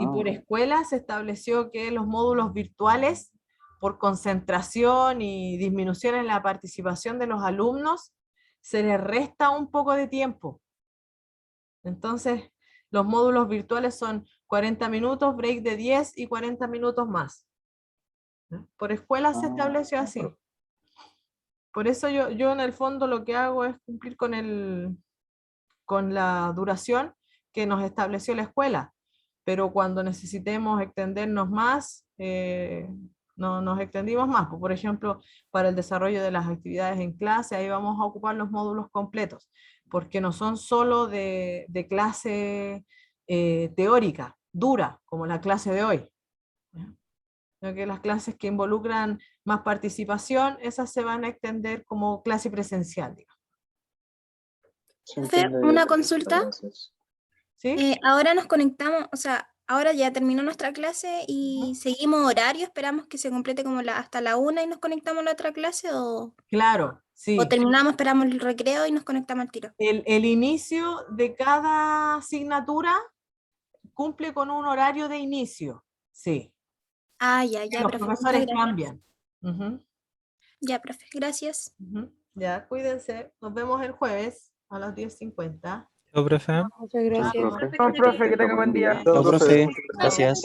Y por Ah, escuela se estableció que los módulos virtuales, por concentración y disminución en la participación de los alumnos, se les resta un poco de tiempo. Entonces, los módulos virtuales son 40 minutos, break de 10 y 40 minutos más. ¿No? Por escuela se estableció así. Por eso yo en el fondo lo que hago es cumplir con la duración que nos estableció la escuela. Pero cuando necesitemos extendernos más, no nos extendimos más. Por ejemplo, para el desarrollo de las actividades en clase, ahí vamos a ocupar los módulos completos, porque no son solo de clase teórica, dura, como la clase de hoy. ¿Ya? Sino que las clases que involucran más participación, esas se van a extender como clase presencial, digamos. se Hacer entiende una perfecto, consulta. gracias. ¿Sí? Ahora nos conectamos, o sea, ahora ya terminó nuestra clase y seguimos horario, esperamos que se complete como hasta la 1 y nos conectamos a la otra clase, o Claro, sí. terminamos, esperamos el recreo y nos conectamos al tiro. El inicio de cada asignatura cumple con un horario de inicio, sí. Ah, ya, Los profe. profesores Muchas gracias. cambian. Ujú, Ya, profe, gracias. ujú. Ya, cuídense. Nos vemos el jueves a las 10:50. Chao, profe. Muchas Chao, gracias. profe. Chao, profe, que tenga buen día. Chao, profe. Gracias.